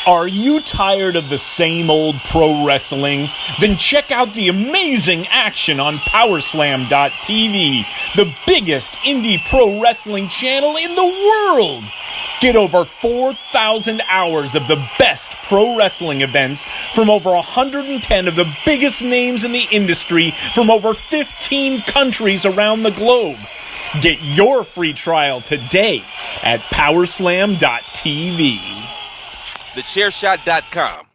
Are you tired of the same old pro wrestling? Then check out the amazing action on Powerslam.tv, the biggest indie pro wrestling channel in the world. Get over 4,000 hours of the best pro wrestling events from over 110 of the biggest names in the industry from over 15 countries around the globe. Get your free trial today at Powerslam.tv. TheChairshot.com.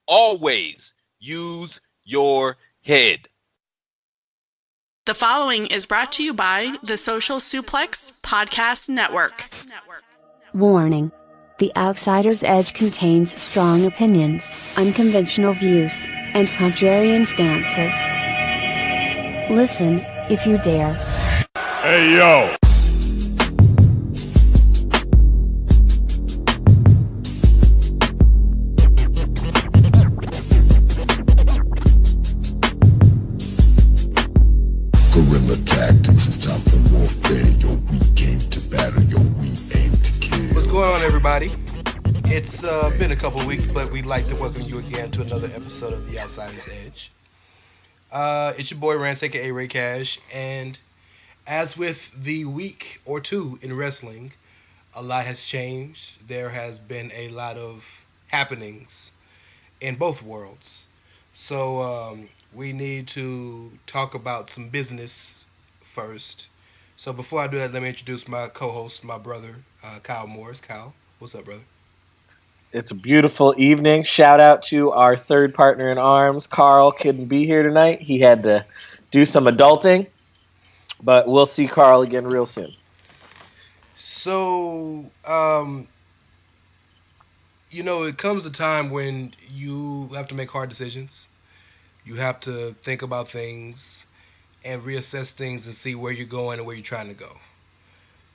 Always use your head. The following is brought to you by the Social Suplex Podcast Network. Warning. The Outsider's Edge contains strong opinions, unconventional views, and contrarian stances. Listen, if you dare. Hey, yo! Guerrilla tactics, it's time for warfare. Yo, we came to battle, yo, we aim to kill. What's going on, everybody? It's been a couple weeks, but we'd like to welcome you again to another episode of The Outsider's Edge. It's your boy Rance, aka Ray Cash, and as with the week or two in wrestling, a lot has changed. There has been a lot of happenings in both worlds. So we need to talk about some business first. So before I do that, let me introduce my co-host, my brother, Kyle Morris. Kyle, what's up, brother? It's a beautiful evening. Shout out to our third partner in arms. Karl couldn't be here tonight. He had to do some adulting, but we'll see Karl again real soon. So, it comes a time when you have to make hard decisions. You have to think about things and reassess things and see where you're going and where you're trying to go.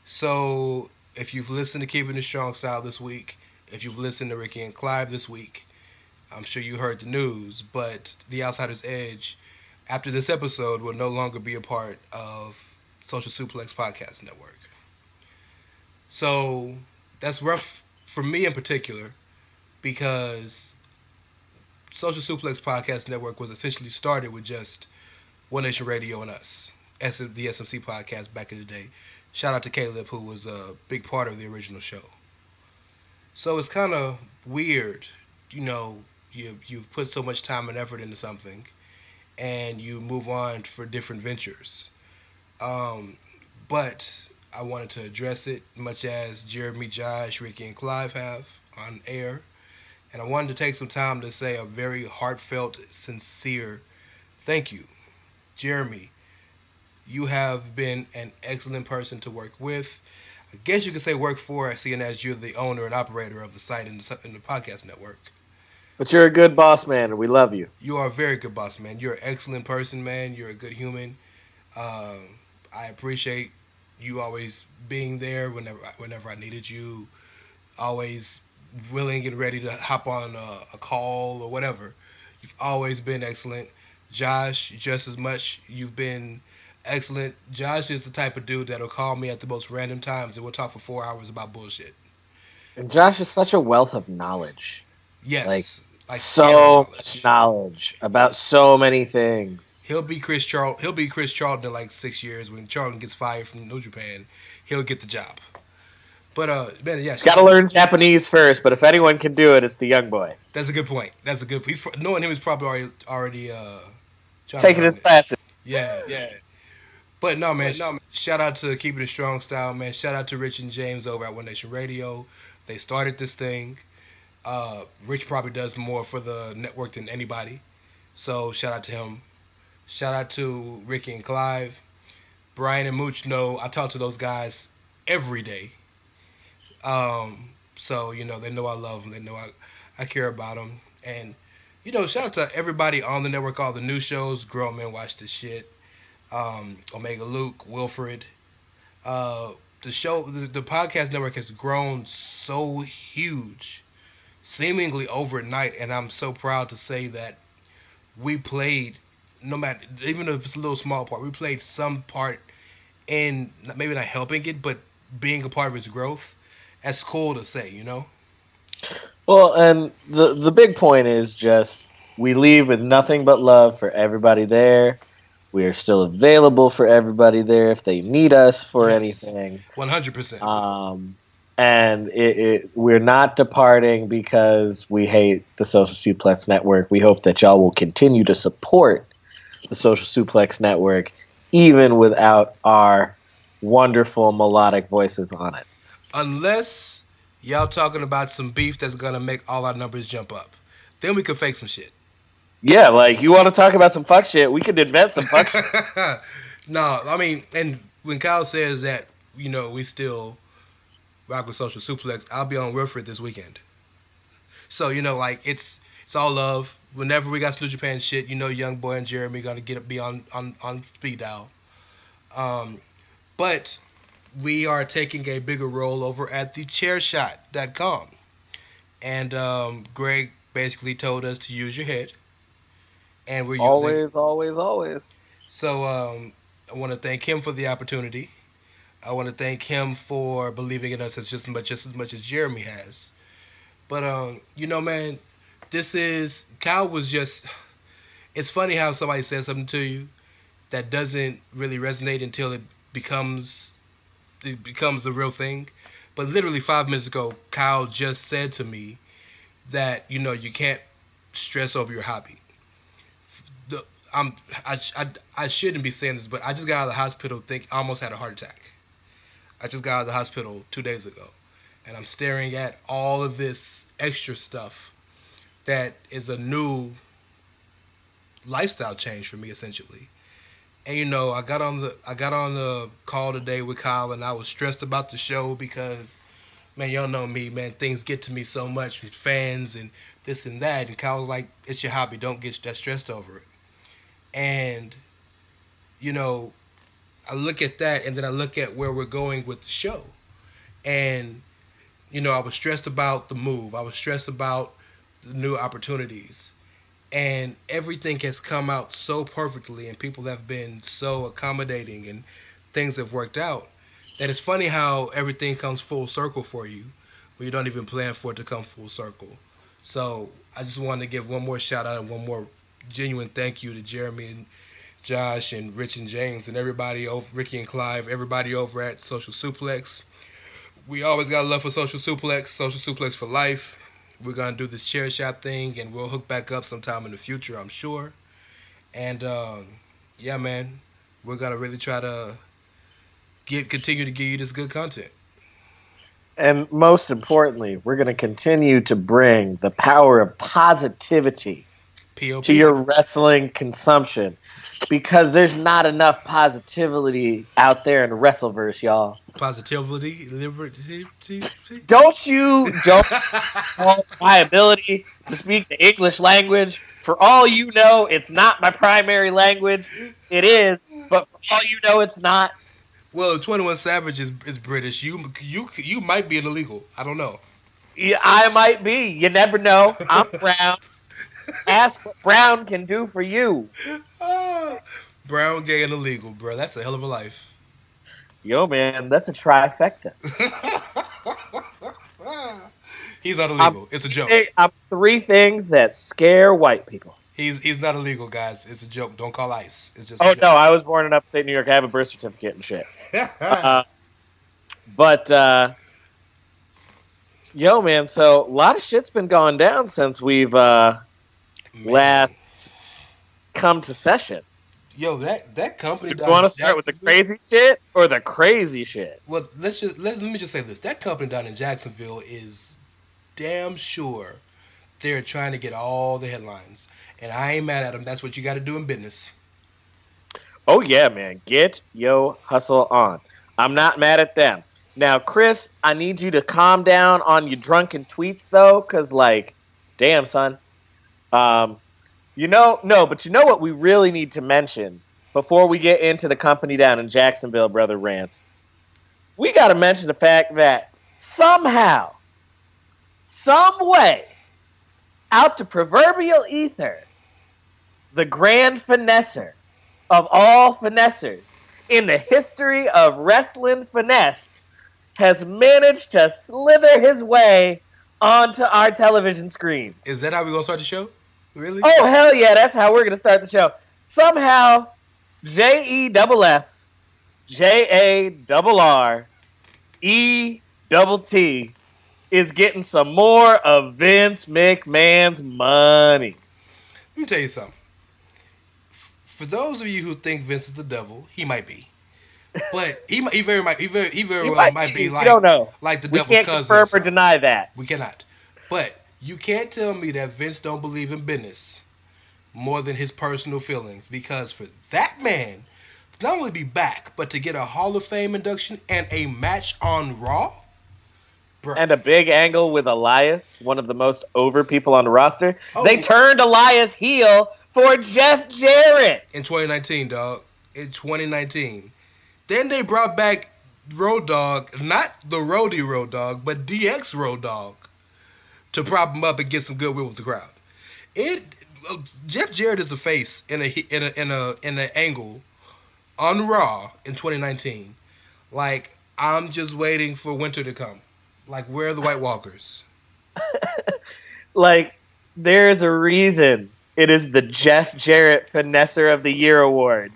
So, if you've listened to Keeping It Strong Style this week, if you've listened to Ricky and Clive this week, I'm sure you heard the news, but The Outsider's Edge, after this episode, will no longer be a part of Social Suplex Podcast Network. So, that's rough for me in particular, because Social Suplex Podcast Network was essentially started with just One Nation Radio and us, the SMC podcast back in the day. Shout out to Caleb, who was a big part of the original show. So it's kind of weird, you've put so much time and effort into something, and you move on for different ventures. But I wanted to address it, much as Jeremy, Josh, Ricky, and Clive have on air. And I wanted to take some time to say a very heartfelt, sincere thank you. Jeremy, you have been an excellent person to work with. I guess you could say work for, seeing as you're the owner and operator of the site and the podcast network. But you're a good boss, man, and we love you. You are a very good boss, man. You're an excellent person, man. You're a good human. I appreciate you always being there whenever I needed you, always willing and ready to hop on a call or whatever. You've always been excellent. Josh, just as much. You've been excellent. Josh is the type of dude that'll call me at the most random times and we'll talk for 4 hours about bullshit. And Josh is such a wealth of knowledge. Yes. Like so much knowledge about so many things. He'll be Chris Charlton in like 6 years. When Charlton gets fired from New Japan, he'll get the job. But man, yeah, he's got to learn Japanese first. But if anyone can do it, it's the young boy. That's a good point. Knowing him, he's probably already taking his classes. Yeah. But no, man. Shout out to Keeping It Strong Style, man. Shout out to Rich and James over at One Nation Radio. They started this thing. Rich probably does more for the network than anybody. So shout out to him. Shout out to Ricky and Clive. Brian and Mooch know I talk to those guys every day. So, they know I love them. They know I care about them. And, shout out to everybody on the network, all the new shows. Grown Men Watch This Shit. Omega Luke, Wilfred. The podcast network has grown so huge, seemingly overnight. And I'm so proud to say that we played, no matter, even if it's a little small part, we played some part in maybe not helping it, but being a part of its growth. That's cool to say, Well, and the big point is just we leave with nothing but love for everybody there. We are still available for everybody there if they need us for anything. 100%. And we're not departing because we hate the Social Suplex Network. We hope that y'all will continue to support the Social Suplex Network even without our wonderful melodic voices on it. Unless y'all talking about some beef that's going to make all our numbers jump up. Then we could fake some shit. Yeah, like, you want to talk about some fuck shit, we could invent some fuck shit. No, I mean, and when Kyle says that, we still rock with Social Suplex, I'll be on Wilfred this weekend. So, like, it's all love. Whenever we got New Japan shit, Young Boy and Jeremy gonna be on speed dial. But we are taking a bigger role over at the Chairshot.com. And Greg basically told us to use your head. And we're always. So I want to thank him for the opportunity. I want to thank him for believing in us just as much as Jeremy has. But man, Kyle was just. It's funny how somebody says something to you that doesn't really resonate until it becomes the real thing. But literally 5 minutes ago, Kyle just said to me that you can't stress over your hobby. I shouldn't be saying this, but I just got out of the hospital. I almost had a heart attack. I just got out of the hospital 2 days ago, and I'm staring at all of this extra stuff that is a new lifestyle change for me, essentially. And I got on the call today with Kyle, and I was stressed about the show because, man, y'all know me, man. Things get to me so much with fans and this and that. And Kyle was like, "It's your hobby. Don't get that stressed over it." And, I look at that, and then I look at where we're going with the show. And, I was stressed about the move. I was stressed about the new opportunities. And everything has come out so perfectly, and people have been so accommodating, and things have worked out, that it's funny how everything comes full circle for you when you don't even plan for it to come full circle. So I just wanted to give one more shout out and one more genuine thank you to Jeremy and Josh and Rich and James and everybody over, Ricky and Clive, everybody over at Social Suplex. We always got love for Social Suplex for life. We're going to do this Chairshot thing, and we'll hook back up sometime in the future, I'm sure. And, yeah, man, we're going to really try to continue to give you this good content. And most importantly, we're going to continue to bring the power of positivity to your wrestling consumption, because there's not enough positivity out there in the Wrestleverse, y'all. Positivity, liberty. Don't fault my ability to speak the English language. For all you know, it's not my primary language. It is, but for all you know, it's not. Well, 21 Savage is British. You might be an illegal. I don't know. Yeah, I might be. You never know. I'm brown. Ask what brown can do for you. Brown, gay, and illegal, bro. That's a hell of a life. Yo, man, that's a trifecta. He's not illegal. It's a joke. I'm 3 things that scare white people. He's not illegal, guys. It's a joke. Don't call ICE. It's just. Oh no, I was born in upstate New York. I have a birth certificate and shit. But yo, man. So a lot of shit's been going down since we've last come to session. Yo, that company. Do you want to start with the crazy shit or the crazy shit? Well, let me just say this. That company down in Jacksonville is damn sure they're trying to get all the headlines. And I ain't mad at them. That's what you got to do in business. Oh, yeah, man. Get yo hustle on. I'm not mad at them. Now, Chris, I need you to calm down on your drunken tweets, though, because, like, damn, son. But you know what we really need to mention before we get into the company down in Jacksonville, Brother Rance? We got to mention the fact that somehow, some way, out to proverbial ether, the grand finesser of all finessers in the history of wrestling finesse has managed to slither his way onto our television screens. Is that how we're going to start the show? Really? Oh, hell yeah, that's how we're going to start the show. Somehow, JEFF, JARRETT is getting some more of Vince McMahon's money. Let me tell you something. For those of you who think Vince is the devil, he might be. But he very well might be like, don't know. Like the we devil's can't cousin. confirm or deny that. We cannot. But you can't tell me that Vince don't believe in business more than his personal feelings, because for that man to not only be back, but to get a Hall of Fame induction and a match on Raw, bro. And a big angle with Elias, one of the most over people on the roster. Oh. They turned Elias heel for Jeff Jarrett. In 2019, dog. In 2019. Then they brought back Road Dogg, not the Roadie Road Dogg, but DX Road Dogg, to prop him up and get some goodwill with the crowd. Jeff Jarrett is the face in an angle on Raw in 2019. Like, I'm just waiting for winter to come. Like, where are the White Walkers? Like, there's a reason it is the Jeff Jarrett Finesser of the Year award.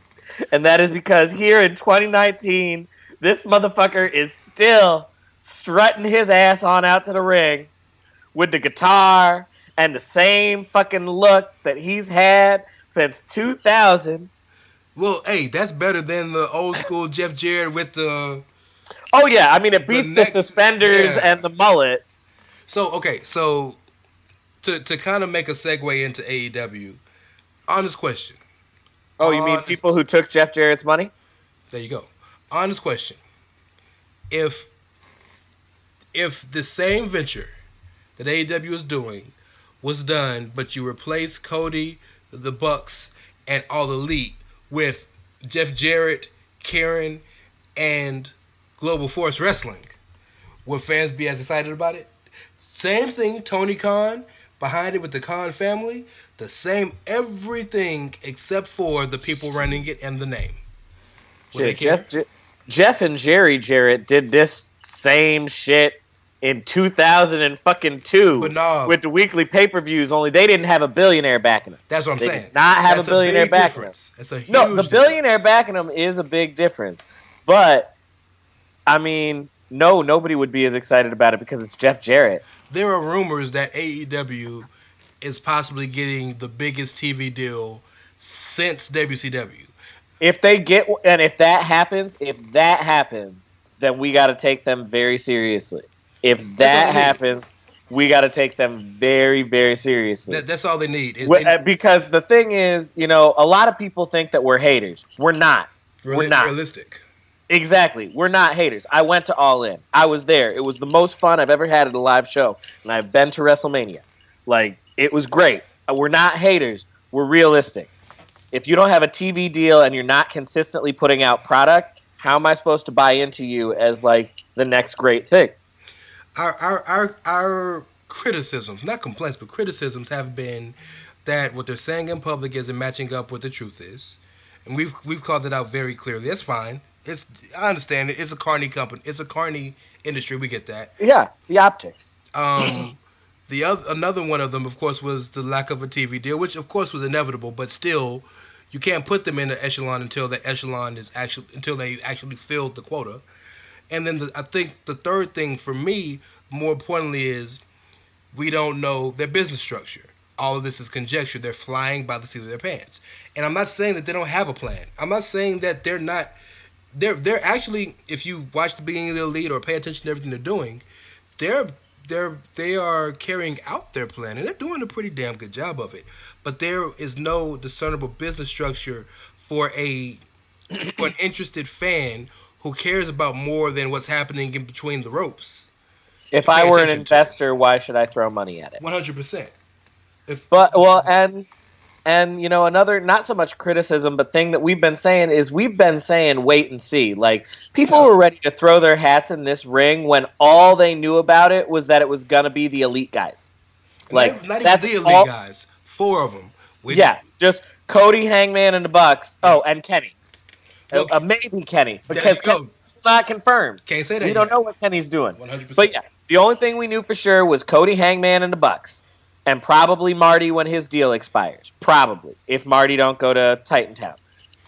And that is because here in 2019, this motherfucker is still strutting his ass on out to the ring with the guitar and the same fucking look that he's had since 2000. Well, hey, that's better than the old school Jeff Jarrett with the... Oh, yeah. I mean, it beats the suspenders and the mullet. So, okay. So, to kind of make a segue into AEW, honest question. Oh, you mean people who took Jeff Jarrett's money? There you go. Honest question. If the same venture that AEW is doing was done, but you replace Cody, the Bucks, and All Elite with Jeff Jarrett, Karen, and Global Force Wrestling, would fans be as excited about it? Same thing, Tony Khan behind it with the Khan family. The same everything except for the people running it and the name. Shit, Jeff and Jerry Jarrett did this same shit in 2002 with the weekly pay-per-views, only they didn't have a billionaire backing them. That's what I'm they saying. Did not have a billionaire backing them. That's a huge No, the billionaire backing them is a big difference. But, I mean, nobody would be as excited about it because it's Jeff Jarrett. There are rumors that AEW is possibly getting the biggest TV deal since WCW. If that happens, then we got to take them very seriously. If that happens, we got to take them very, very seriously. That's all they need. Because the thing is, a lot of people think that we're haters. We're not. We're not. Realistic. Exactly. We're not haters. I went to All In. I was there. It was the most fun I've ever had at a live show. And I've been to WrestleMania. Like, it was great. We're not haters. We're realistic. If you don't have a TV deal and you're not consistently putting out product, how am I supposed to buy into you as, like, the next great thing? Our criticisms, not complaints, but criticisms have been that what they're saying in public isn't matching up what the truth is. And we've called it out very clearly. That's fine. I understand it. It's a carny company. It's a carny industry. We get that. Yeah, the optics. Another one of them, of course, was the lack of a TV deal, which of course was inevitable. But still, you can't put them in an echelon until they actually filled the quota. And then I think the third thing for me, more importantly, is we don't know their business structure. All of this is conjecture. They're flying by the seat of their pants. And I'm not saying that they don't have a plan. I'm not saying that they're not. They're actually, if you watch the beginning of the Elite or pay attention to everything they're doing, they are carrying out their plan, and they're doing a pretty damn good job of it. But there is no discernible business structure for an interested fan who cares about more than what's happening in between the ropes. If I were an investor, why should I throw money at it? 100%. And another not so much criticism, but thing that we've been saying is wait and see. Like, people were ready to throw their hats in this ring when all they knew about it was that it was gonna be the Elite guys. Like, not even the Elite guys. 4 of them. Just Cody, Hangman, and the Bucks. Oh, and Kenny. Maybe Kenny, because Kenny's not confirmed. Can't say that. We don't know what Kenny's doing. 100%. But yeah, The only thing we knew for sure was Cody, Hangman, and the Bucks. And probably Marty when his deal expires. Probably. If Marty don't go to Titantown.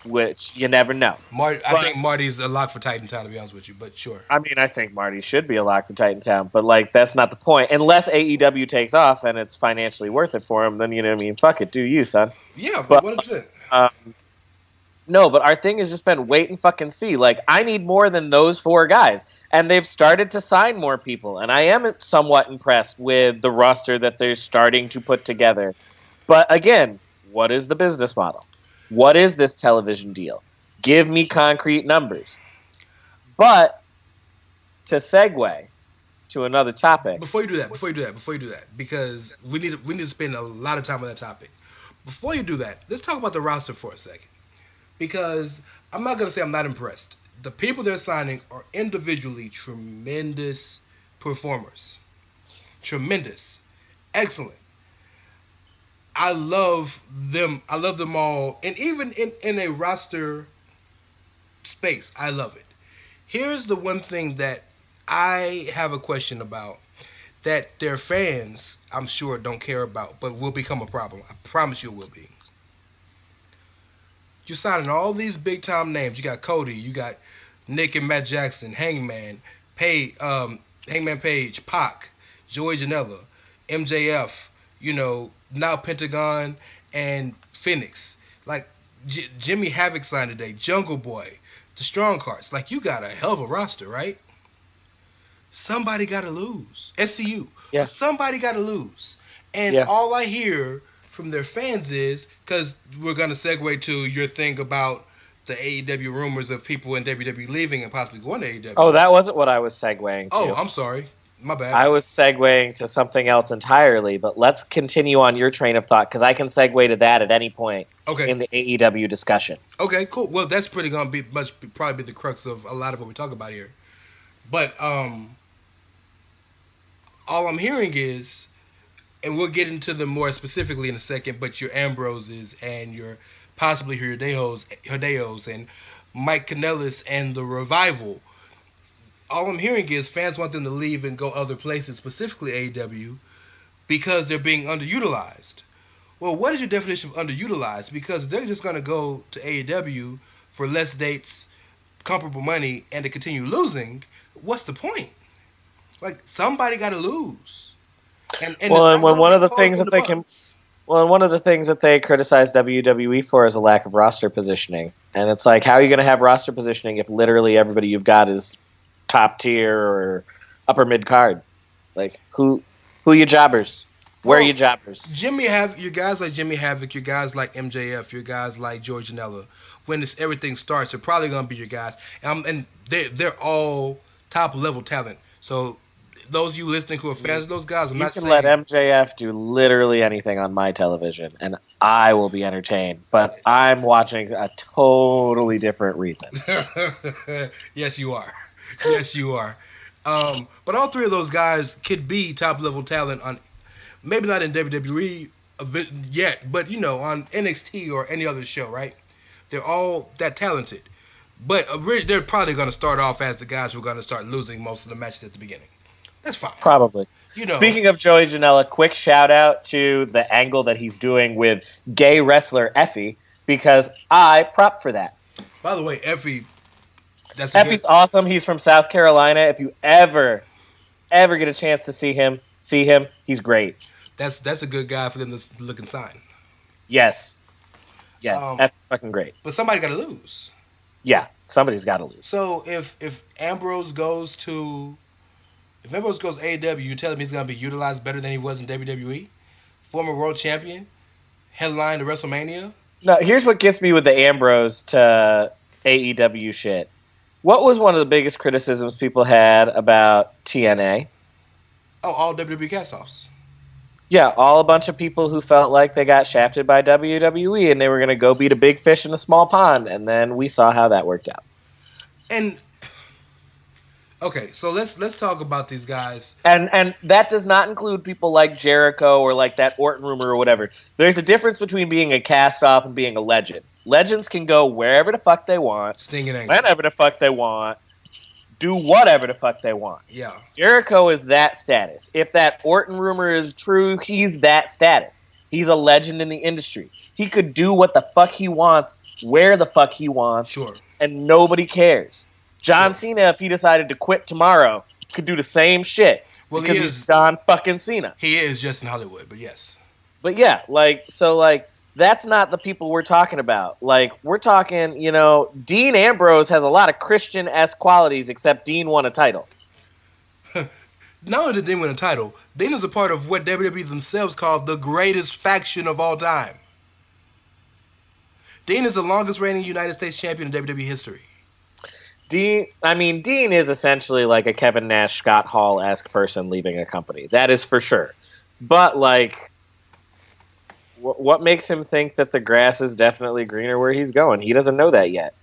Which you never know. I think Marty's a lock for Titantown, to be honest with you, but sure. I mean, I think Marty should be a lock for Titantown, but like that's not the point. Unless AEW takes off and it's financially worth it for him, then you know what I mean. Fuck it, do you, son? Yeah, but 100%. No, but our thing has just been wait and fucking see. Like I need more than those 4 guys, and they've started to sign more people, and I am somewhat impressed with the roster that they're starting to put together. But again, what is the business model? What is this television deal? Give me concrete numbers. But to segue to another topic. Before you do that, because we need to spend a lot of time on that topic. Before you do that, let's talk about the roster for a second. Because I'm not going to say I'm not impressed. The people they're signing are individually tremendous performers. Tremendous. Excellent. I love them. I love them all. And even in a roster space, I love it. Here's the one thing that I have a question about that their fans, I'm sure, don't care about, but will become a problem. I promise you it will be. You're signing all these big-time names. You got Cody. You got Nick and Matt Jackson, Hangman Page, Pac, Joey Janela, MJF, now Pentagon and Phoenix. Like, Jimmy Havoc signed today. Jungle Boy. The Strong Cards. Like, you got a hell of a roster, right? Somebody got to lose. SCU. Yeah. Somebody got to lose. And all I hear from their fans is, because we're going to segue to your thing about the AEW rumors of people in WWE leaving and possibly going to AEW. Oh, that wasn't what I was segueing to. Oh, I'm sorry. My bad. I was segueing to something else entirely, but let's continue on your train of thought, because I can segue to that at any point in the AEW discussion. Okay, cool. Well, that's pretty going to probably be the crux of a lot of what we talk about here. But all I'm hearing is, and we'll get into them more specifically in a second, but your Ambroses and your possibly your Hideos and Mike Kanellis and the Revival, all I'm hearing is fans want them to leave and go other places, specifically AEW, because they're being underutilized. Well, what is your definition of underutilized? Because they're just going to go to AEW for less dates, comparable money, and to continue losing. What's the point? Like, somebody got to lose. And one of the things that they criticize WWE for is a lack of roster positioning. And it's like, how are you going to have roster positioning if literally everybody you've got is top tier or upper mid card? Like, who you jobbers? Where are you jobbers? Your guys like Jimmy Havoc, your guys like MJF, your guys like George Janela. When everything starts, they're probably going to be your guys. And they're all top level talent. So those of you listening who are fans of those guys, I'm not saying... You can let MJF do literally anything on my television, and I will be entertained. But I'm watching a totally different reason. Yes, you are. Yes, you are. But all three of those guys could be top-level talent on... Maybe not in WWE yet, but, on NXT or any other show, right? They're all that talented. But they're probably going to start off as the guys who are going to start losing most of the matches at the beginning. That's fine. Probably. Speaking of Joey Janela, quick shout-out to the angle that he's doing with gay wrestler Effie, because I prop for that. By the way, Effie's awesome. He's from South Carolina. If you ever get a chance to see him. He's great. That's a good guy for them to look and sign. Yes. Effie's fucking great. But somebody got to lose. Yeah, somebody's got to lose. So if Ambrose goes AEW, you telling me he's going to be utilized better than he was in WWE? Former world champion, headline to WrestleMania. No, here's what gets me with the Ambrose to AEW shit. What was one of the biggest criticisms people had about TNA? Oh, all WWE cast-offs. Yeah, all a bunch of people who felt like they got shafted by WWE and they were going to go beat a big fish in a small pond, and then we saw how that worked out. And okay, so let's talk about these guys. And that does not include people like Jericho or like that Orton rumor or whatever. There's a difference between being a cast-off and being a legend. Legends can go wherever the fuck they want. Sting and Angle. Whenever the fuck they want. do whatever the fuck they want. Yeah. Jericho is that status. If that Orton rumor is true, he's that status. He's a legend in the industry. He could do what the fuck he wants, where the fuck he wants, Sure. and nobody cares. John Cena, if he decided to quit tomorrow, could do the same shit. Well, because he's John fucking Cena. He is just in Hollywood, but yes. But yeah, that's not the people we're talking about. Like, we're talking, Dean Ambrose has a lot of Christian-esque qualities, except Dean won a title. Not only did Dean win a title, Dean is a part of what WWE themselves call the greatest faction of all time. Dean is the longest reigning United States champion in WWE history. Dean is essentially like a Kevin Nash, Scott Hall-esque person leaving a company. That is for sure. But, what makes him think that the grass is definitely greener where he's going? He doesn't know that yet.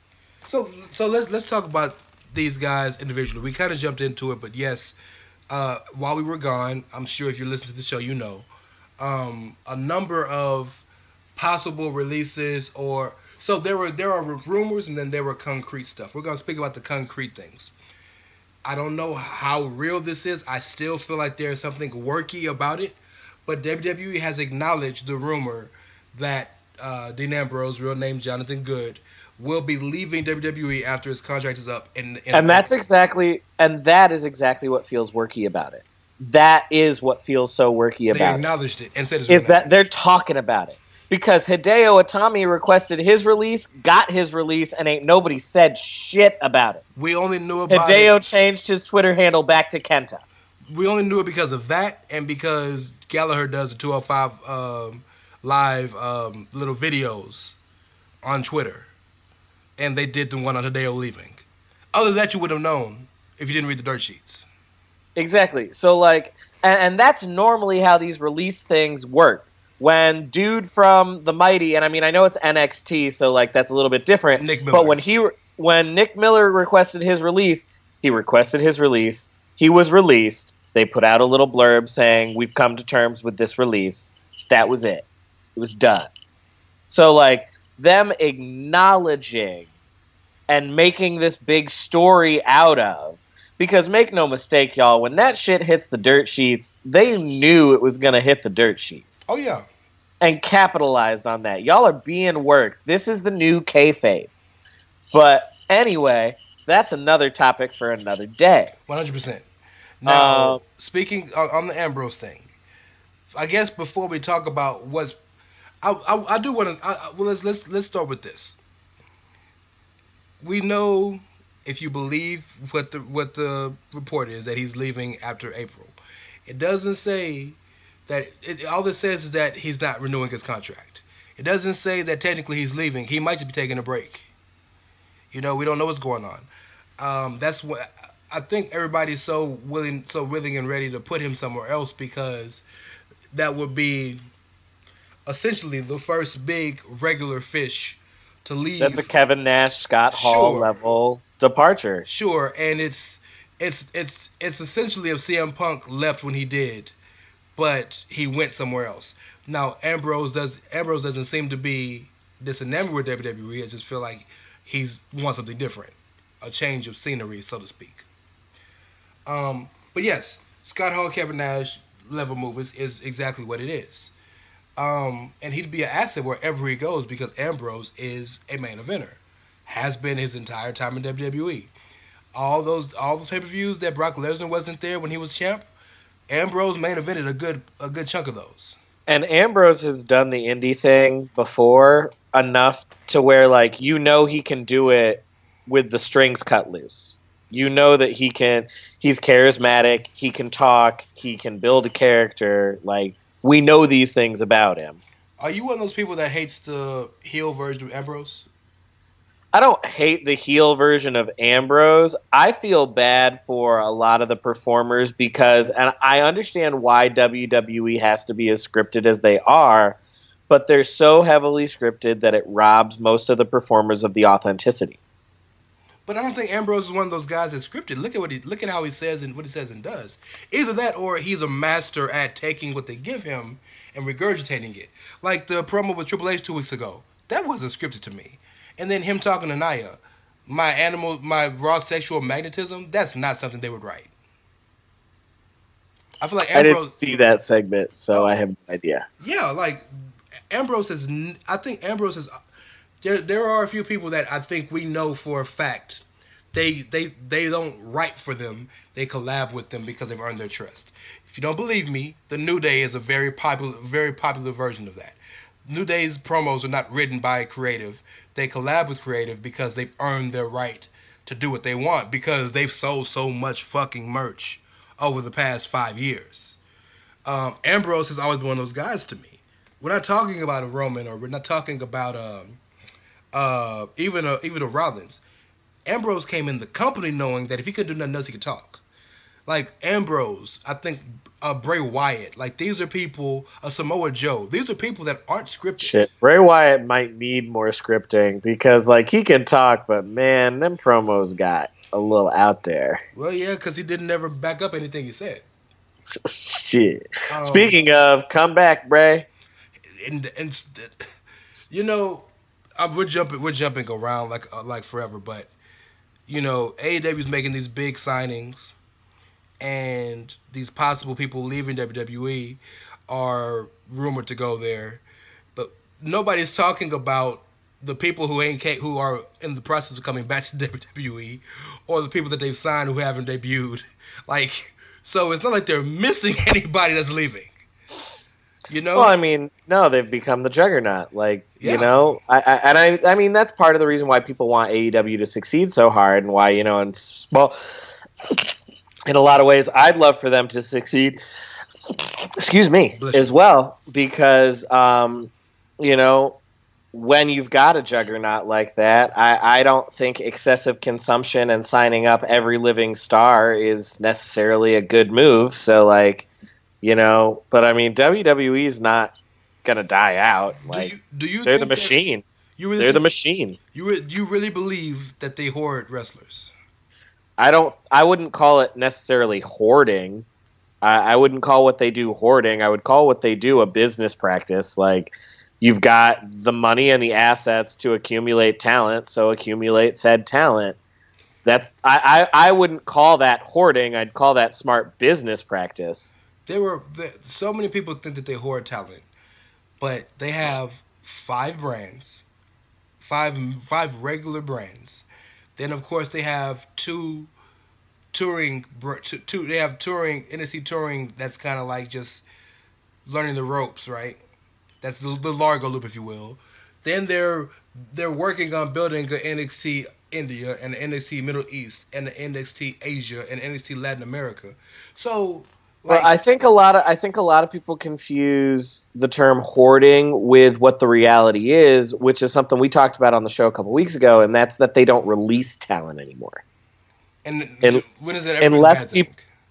So let's talk about these guys individually. We kind of jumped into it, but yes, while we were gone, I'm sure if you're listening to the show, you know, a number of possible releases so there are rumors and then there were concrete stuff. We're going to speak about the concrete things. I don't know how real this is. I still feel like there's something worky about it, but WWE has acknowledged the rumor that Dean Ambrose, real name Jonathan Good, will be leaving WWE after his contract is up. That is exactly what feels worky about it. That is what feels so worky about it. They acknowledged it and said it's is that they're talking about it. Because Hideo Itami requested his release, got his release, and ain't nobody said shit about it. We only knew about Hideo changed his Twitter handle back to Kenta. We only knew it because of that and because Gallagher does the 205 live little videos on Twitter. And they did the one on Hideo leaving. Other than that, you would have known if you didn't read the dirt sheets. Exactly. So, and that's normally how these release things work. When dude from the Mighty, and I know it's NXT, so that's a little bit different. Nick Miller. But when Nick Miller requested his release, he requested his release. He was released. They put out a little blurb saying, "We've come to terms with this release." That was it. It was done. So them acknowledging and making this big story out of, because make no mistake, y'all, when that shit hits the dirt sheets, they knew it was going to hit the dirt sheets. Oh, yeah. And capitalized on that. Y'all are being worked. This is the new kayfabe. But anyway, that's another topic for another day. 100%. Now, speaking on the Ambrose thing, I guess before we talk about what's... I do want to... let's start with this. We know... If you believe what the report is, that he's leaving after April, it doesn't say that. All it says is that he's not renewing his contract. It doesn't say that technically he's leaving. He might just be taking a break. We don't know what's going on. That's what I think. Everybody's so willing and ready to put him somewhere else because that would be essentially the first big regular fish to leave. That's a Kevin Nash, Scott Hall level departure. Sure, and it's essentially if CM Punk left when he did, but he went somewhere else. Now Ambrose doesn't seem to be disenamored with WWE. I just feel like he's wants something different, a change of scenery, so to speak. But yes, Scott Hall, Kevin Nash level move is exactly what it is. And he'd be an asset wherever he goes because Ambrose is a main eventer. Has been his entire time in WWE. All those pay-per-views that Brock Lesnar wasn't there when he was champ, Ambrose main evented a good chunk of those. And Ambrose has done the indie thing before enough to where he can do it with the strings cut loose. That he's charismatic, he can talk, he can build a character, we know these things about him. Are you one of those people that hates the heel version of Ambrose? I don't hate the heel version of Ambrose. I feel bad for a lot of the performers and I understand why WWE has to be as scripted as they are, but they're so heavily scripted that it robs most of the performers of the authenticity. But I don't think Ambrose is one of those guys that's scripted. Look at how he says and what he says and does. Either that or he's a master at taking what they give him and regurgitating it. Like the promo with Triple H 2 weeks ago. That wasn't scripted to me. And then him talking to Nia. my raw sexual magnetism, that's not something they would write. I feel like I didn't Ambrose. see that segment, so Oh. I have no idea. Yeah, like Ambrose is. I think Ambrose is. There are a few people that I think we know for a fact they don't write for them. They collab with them because they've earned their trust. If you don't believe me, the New Day is a very popular version of that. New Day's promos are not written by creative. They collab with creative because they've earned their right to do what they want because they've sold so much fucking merch over the past 5 years. Ambrose has always been one of those guys to me. We're not talking about a Roman, or we're not talking about even a Rollins. Ambrose came in the company knowing that if he couldn't do nothing else, he could talk. Like Ambrose, I think Bray Wyatt, like these are people, Samoa Joe, these are people that aren't scripted. Shit, Bray Wyatt might need more scripting because, like, he can talk, but man, them promos got a little out there. Well, yeah, because he didn't ever back up anything he said. Shit. Speaking of, come back, Bray. And you know, we're jumping around like forever, but you know, AEW's making these big signings, and these possible people leaving WWE are rumored to go there, but nobody's talking about the people who are in the process of coming back to WWE, or the people that they've signed who haven't debuted. Like, so it's not like they're missing anybody that's leaving. You know? Well, I mean, no, they've become the juggernaut. Like, Yeah. you know, I mean, that's part of the reason why people want AEW to succeed so hard, and why, you know, and well, in a lot of ways, I'd love for them to succeed. Excuse me, Bless you. as well, because, you know, when you've got a juggernaut like that, I don't think excessive consumption and signing up every living star is necessarily a good move. So, like, you know, but I mean, WWE's not gonna die out. Like, do you they're think the machine. You really They're the think- machine. You really believe that they hoard wrestlers? I wouldn't call it necessarily hoarding. I wouldn't call what they do hoarding. I would call what they do a business practice. Like, you've got the money and the assets to accumulate talent, so accumulate said talent. That's I wouldn't call that hoarding. I'd call that smart business practice. So many people think that they hoard talent, but they have 5 brands, five regular brands. Then of course they have two touring. They have touring NXT touring. That's kind of like just learning the ropes, right? That's the Largo loop, if you will. Then they're working on building an NXT India and an NXT Middle East and an NXT Asia and NXT Latin America. So. Well, I think a lot of people confuse the term hoarding with what the reality is, which is something we talked about on the show a couple weeks ago, and that's that they don't release talent anymore. And when is it ever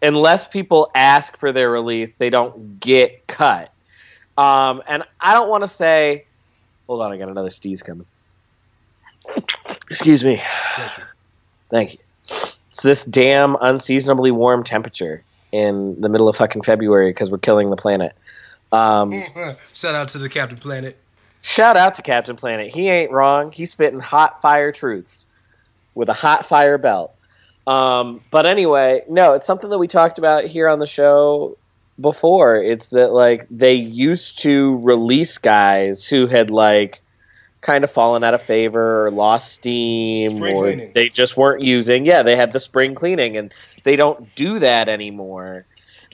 unless people ask for their release, they don't get cut. And I don't want to say, hold on, I got another sneeze coming. Excuse me. Bless you. Thank you. It's this damn unseasonably warm temperature in the middle of fucking February because we're killing the planet. Shout out to the Captain Planet. Shout out to Captain Planet. He ain't wrong. He's spitting hot fire truths with a hot fire belt. But anyway, no, it's something that we talked about here on the show before. It's that, like, they used to release guys who had, like, kind of fallen out of favor or lost steam, Spring or cleaning. they just weren't using. Yeah, they had the spring cleaning, and they don't do that anymore.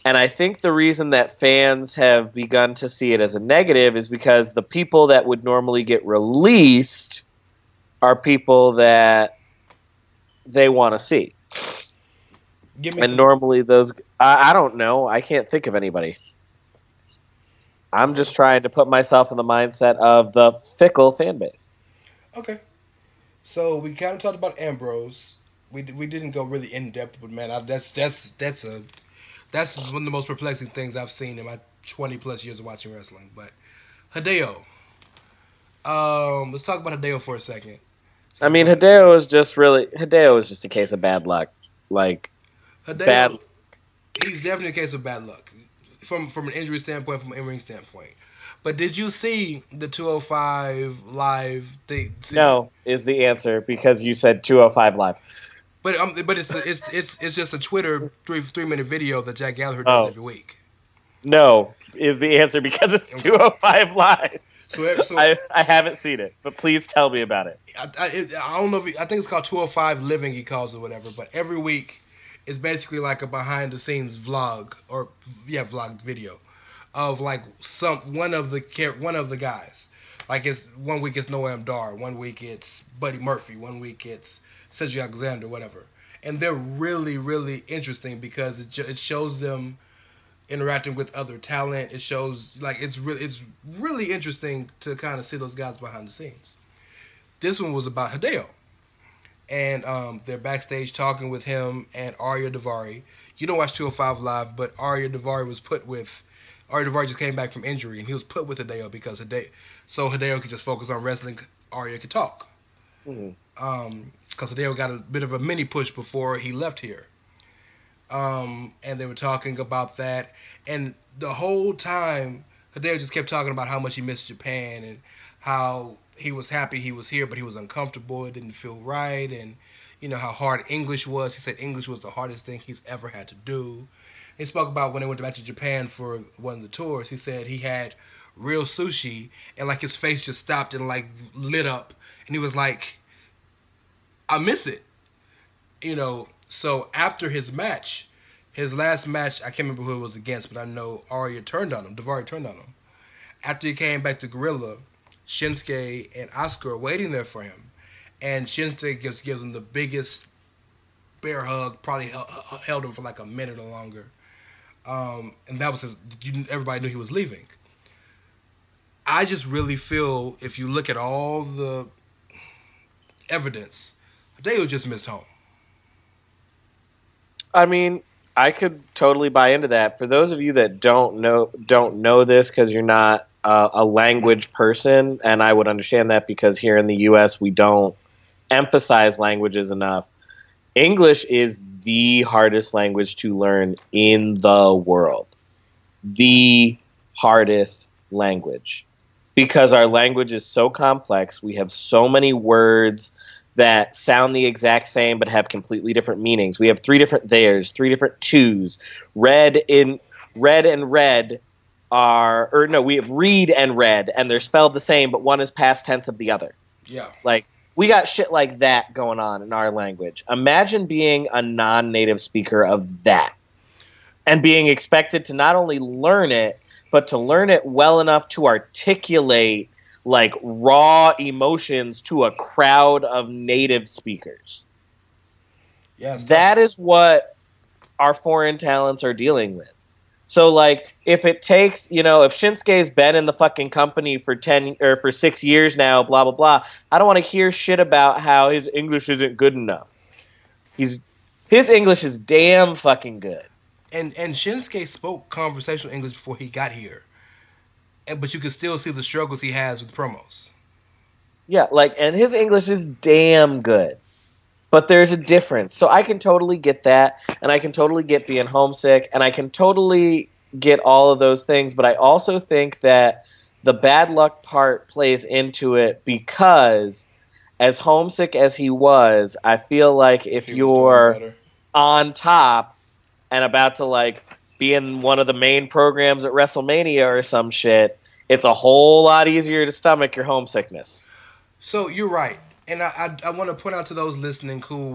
And I think the reason that fans have begun to see it as a negative is because the people that would normally get released are people that they want to see. Normally those, I don't know. I can't think of anybody. I'm just trying to put myself in the mindset of the fickle fan base. Okay. So we kind of talked about Ambrose. We didn't go really in depth, but man, that's one of the most perplexing things I've seen in my 20+ years of watching wrestling. But Hideo. Let's talk about Hideo for a second. I mean, Hideo is just a case of bad luck. Like, Hideo, he's definitely a case of bad luck from an injury standpoint, from an in-ring standpoint. But did you see the 205 live thing? No is the answer because you said 205 live. But it's just a Twitter 3 minute video that Jack Gallagher does Oh. every week. No is the answer because it's 205 live. So I haven't seen it, but please tell me about it. I don't know if I think it's called 205 Living, he calls it, whatever. But every week it's basically like a behind the scenes vlog vlog video of like one of the guys. Like it's 1 week it's Noam Dar, 1 week it's Buddy Murphy, 1 week it's Cedric Alexander, whatever. And they're really, really interesting because it shows them interacting with other talent. It shows like it's really interesting to kind of see those guys behind the scenes. This one was about Hideo, and they're backstage talking with him and Arya Daivari. You don't watch 205 Live, but Arya Daivari just came back from injury, and he was put with Hideo because Hideo could just focus on wrestling. Arya could talk. Because Hideo got a bit of a mini push before he left here. And they were talking about that, and the whole time Hideo just kept talking about how much he missed Japan and how he was happy he was here, but he was uncomfortable. It didn't feel right, and how hard English was. He said English was the hardest thing he's ever had to do. He spoke about when they went back to Japan for one of the tours. He said he had real sushi, and like his face just stopped and like lit up, and he was like, I miss it. So after his match, his last match, I can't remember who it was against, but I know Arya turned on him. Daivari turned on him. After he came back to Gorilla, Shinsuke and Asuka are waiting there for him. And Shinsuke gives him the biggest bear hug, probably held him for like a minute or longer. And that was everybody knew he was leaving. I just really feel, if you look at all the evidence, Hideo just missed home. I mean, I could totally buy into that. For those of you that don't know this because you're not a language person, and I would understand that because here in the U.S. we don't emphasize languages enough. English is the hardest language to learn in the world. The hardest language. Because our language is so complex, we have so many words that sound the exact same but have completely different meanings. We have 3 different theirs, 3 different twos. We have read and read, and they're spelled the same, but one is past tense of the other. Yeah. Like, we got shit like that going on in our language. Imagine being a non-native speaker of that and being expected to not only learn it, but to learn it well enough to articulate like raw emotions to a crowd of native speakers. Yes, that is what our foreign talents are dealing with. So like if it takes, if Shinsuke's been in the fucking company for 6 years now, blah blah blah, I don't want to hear shit about how his English isn't good enough. His English is damn fucking good. And Shinsuke spoke conversational English before he got here. But you can still see the struggles he has with promos. Yeah, and his English is damn good. But there's a difference. So I can totally get that, and I can totally get being homesick, and I can totally get all of those things, but I also think that the bad luck part plays into it because as homesick as he was, I feel like if you're on top and about to be in one of the main programs at WrestleMania or some shit, it's a whole lot easier to stomach your homesickness. So you're right, and I want to point out to those listening who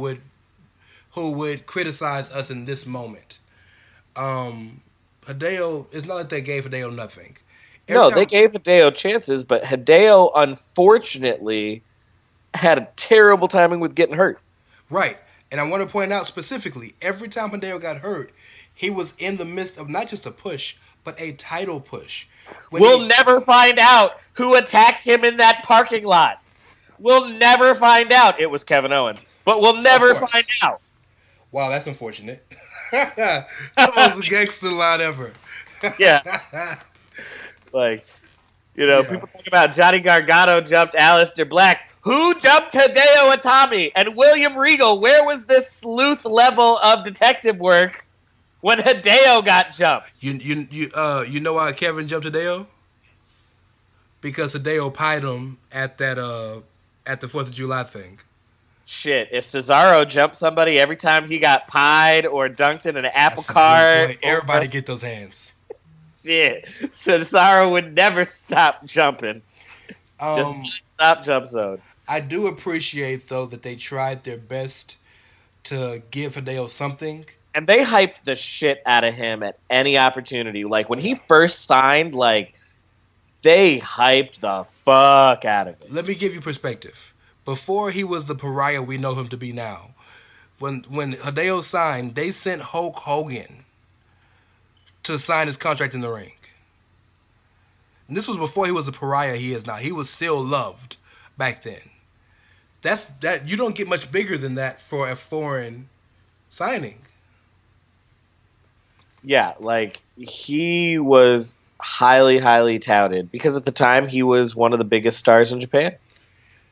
would criticize us in this moment. Hideo, it's not like they gave Hideo nothing. They gave Hideo chances, but Hideo unfortunately had a terrible timing with getting hurt. Right, and I want to point out specifically, every time Hideo got hurt, he was in the midst of not just a push, but a title push. We'll never find out who attacked him in that parking lot. We'll never find out. It was Kevin Owens. But we'll never find out. Wow, that's unfortunate. The most gangster line ever. Yeah. People talk about Johnny Gargano jumped Aleister Black. Who jumped Hideo Itami? And William Regal, where was this sleuth level of detective work when Hideo got jumped? You know why Kevin jumped Hideo? because Hideo pied him at that at the 4th of July thing. Shit, if Cesaro jumped somebody every time he got pied or dunked in an apple That's a cart, good point. Everybody get those hands. shit, Cesaro would never stop jumping. Just stop jump zone. I do appreciate though that they tried their best to give Hideo something. And they hyped the shit out of him at any opportunity. Like, when he first signed, like, they hyped the fuck out of it. Let me give you perspective. Before he was the pariah we know him to be now, when Hideo signed, they sent Hulk Hogan to sign his contract in the ring. And this was before he was the pariah he is now. He was still loved back then. That you don't get much bigger than that for a foreign signing. Yeah, like, he was highly, highly touted because at the time he was one of the biggest stars in Japan.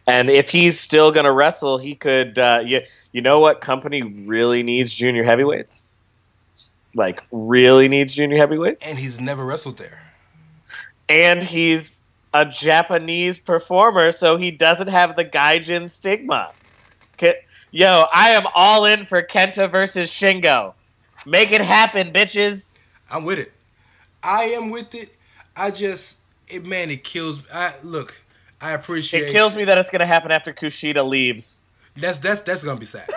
And if he's still going to wrestle, he could, you know what company really needs junior heavyweights? Like, really needs junior heavyweights? And he's never wrestled there. And he's a Japanese performer, so he doesn't have the Gaijin stigma. Yo, I am all in for Kenta versus Shingo. Make it happen, bitches. I'm with it. I am with it. It kills me. I appreciate it. Kills me that it's going to happen after Kushida leaves. That's going to be sad.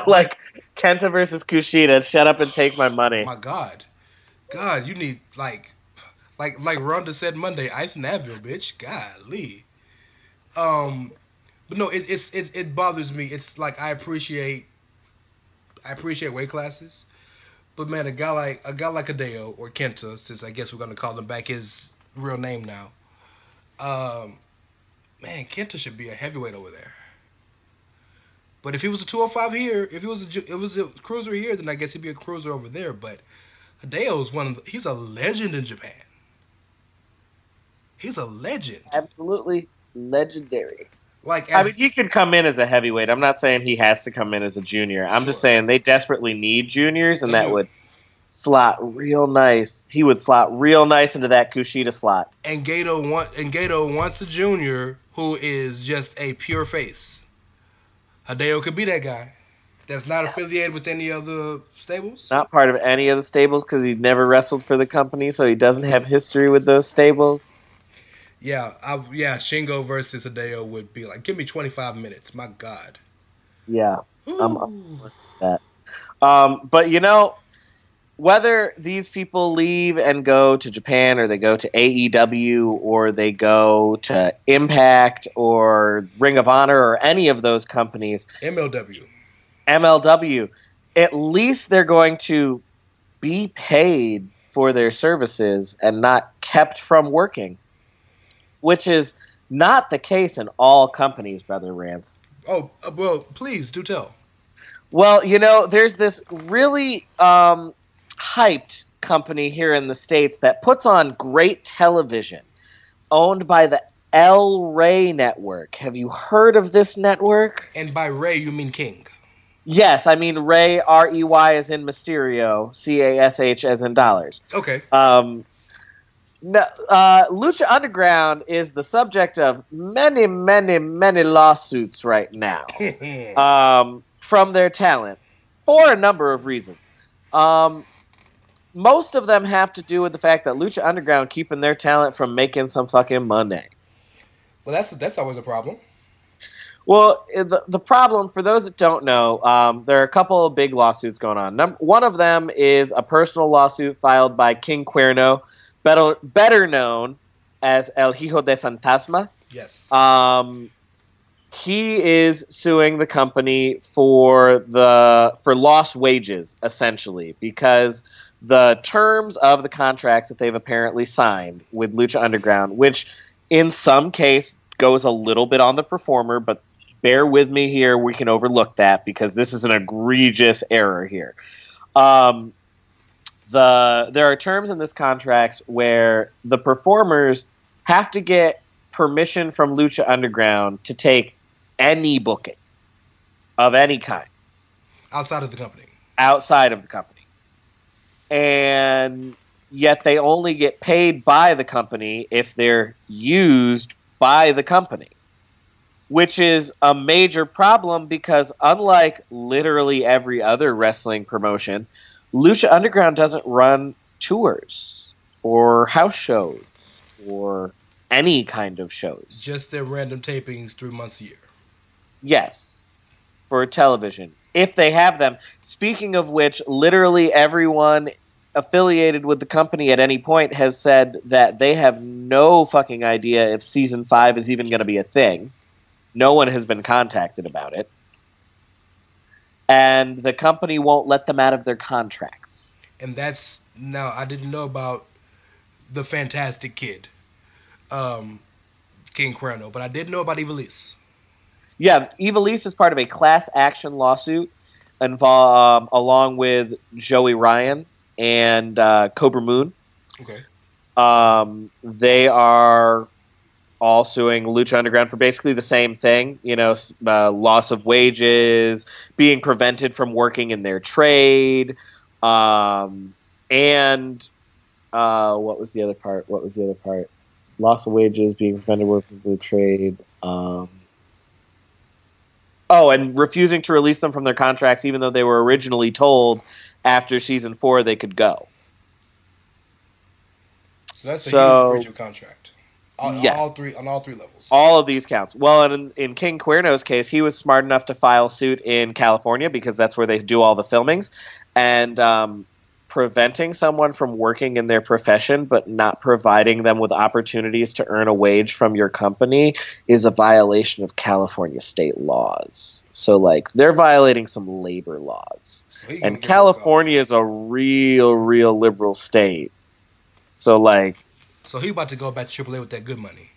Like, Kenta versus Kushida, shut up and take my money. Oh my God. God, you need, like Ronda said Monday, ice and Advil, bitch. Golly. But no, it bothers me. It's like I appreciate weight classes, but man, a guy like Hideo or Kenta, since I guess we're gonna call him back his real name now. Man, Kenta should be a heavyweight over there. But if he was a 205 here, if it was a cruiser here, then I guess he'd be a cruiser over there. But Hideo's he's a legend in Japan. He's a legend. Absolutely legendary. Like, I mean, he could come in as a heavyweight. I'm not saying he has to come in as a junior. I'm just saying they desperately need juniors, and that would slot real nice. He would slot real nice into that Kushida slot. And Gato wants a junior who is just a pure face. Hideo could be that guy. That's not affiliated with any other stables? Not part of any of the stables because he's never wrestled for the company, so he doesn't have history with those stables. Yeah, Shingo versus Hideo would be like, give me 25 minutes. My God. Yeah, I'm up with that. But you know, whether these people leave and go to Japan, or they go to AEW, or they go to Impact, or Ring of Honor, or any of those companies, MLW, at least they're going to be paid for their services and not kept from working. Which is not the case in all companies, Brother Rance. Oh, well, please, do tell. Well, you know, there's this really hyped company here in the States that puts on great television, owned by the El Rey Network. Have you heard of this network? And by Rey, you mean King. Yes, I mean Rey, R-E-Y as in Mysterio, C-A-S-H as in dollars. Okay. No, Lucha Underground is the subject of many, many, many lawsuits right now from their talent for a number of reasons. Most of them have to do with the fact that Lucha Underground keeping their talent from making some fucking money. Well, that's always a problem. Well, the problem, for those that don't know, there are a couple of big lawsuits going on. One of them is a personal lawsuit filed by King Cuerno, better known as El Hijo de Fantasma. Yes. He is suing the company for lost wages, essentially, because the terms of the contracts that they've apparently signed with Lucha Underground, which in some case goes a little bit on the performer, but bear with me here, we can overlook that because this is an egregious error here. There are terms in this contracts where the performers have to get permission from Lucha Underground to take any booking of any kind. Outside of the company. Outside of the company. And yet they only get paid by the company if they're used by the company, which is a major problem because unlike literally every other wrestling promotion, Lucha Underground doesn't run tours or house shows or any kind of shows. Just their random tapings 3 months a year. Yes, for television. If they have them. Speaking of which, literally everyone affiliated with the company at any point has said that they have no fucking idea if season 5 is even going to be a thing. No one has been contacted about it. And the company won't let them out of their contracts. And that's... Now, I didn't know about the Fantastic Kid, King Cuerno, but I did know about Ivelisse. Yeah, Ivelisse is part of a class action lawsuit along with Joey Ryan and Cobra Moon. Okay. They are all suing Lucha Underground for basically the same thing, loss of wages, being prevented from working in their trade, and what was the other part? Loss of wages, being prevented working in their trade. And refusing to release them from their contracts, even though they were originally told after season 4 they could go. So that's a huge breach of contract. On Yeah. all three levels. All of these counts. Well, and in King Cuerno's case, he was smart enough to file suit in California because that's where they do all the filmings. And preventing someone from working in their profession but not providing them with opportunities to earn a wage from your company is a violation of California state laws. So, they're violating some labor laws. So and California is a real liberal state. So, So he about to go back to AAA with that good money.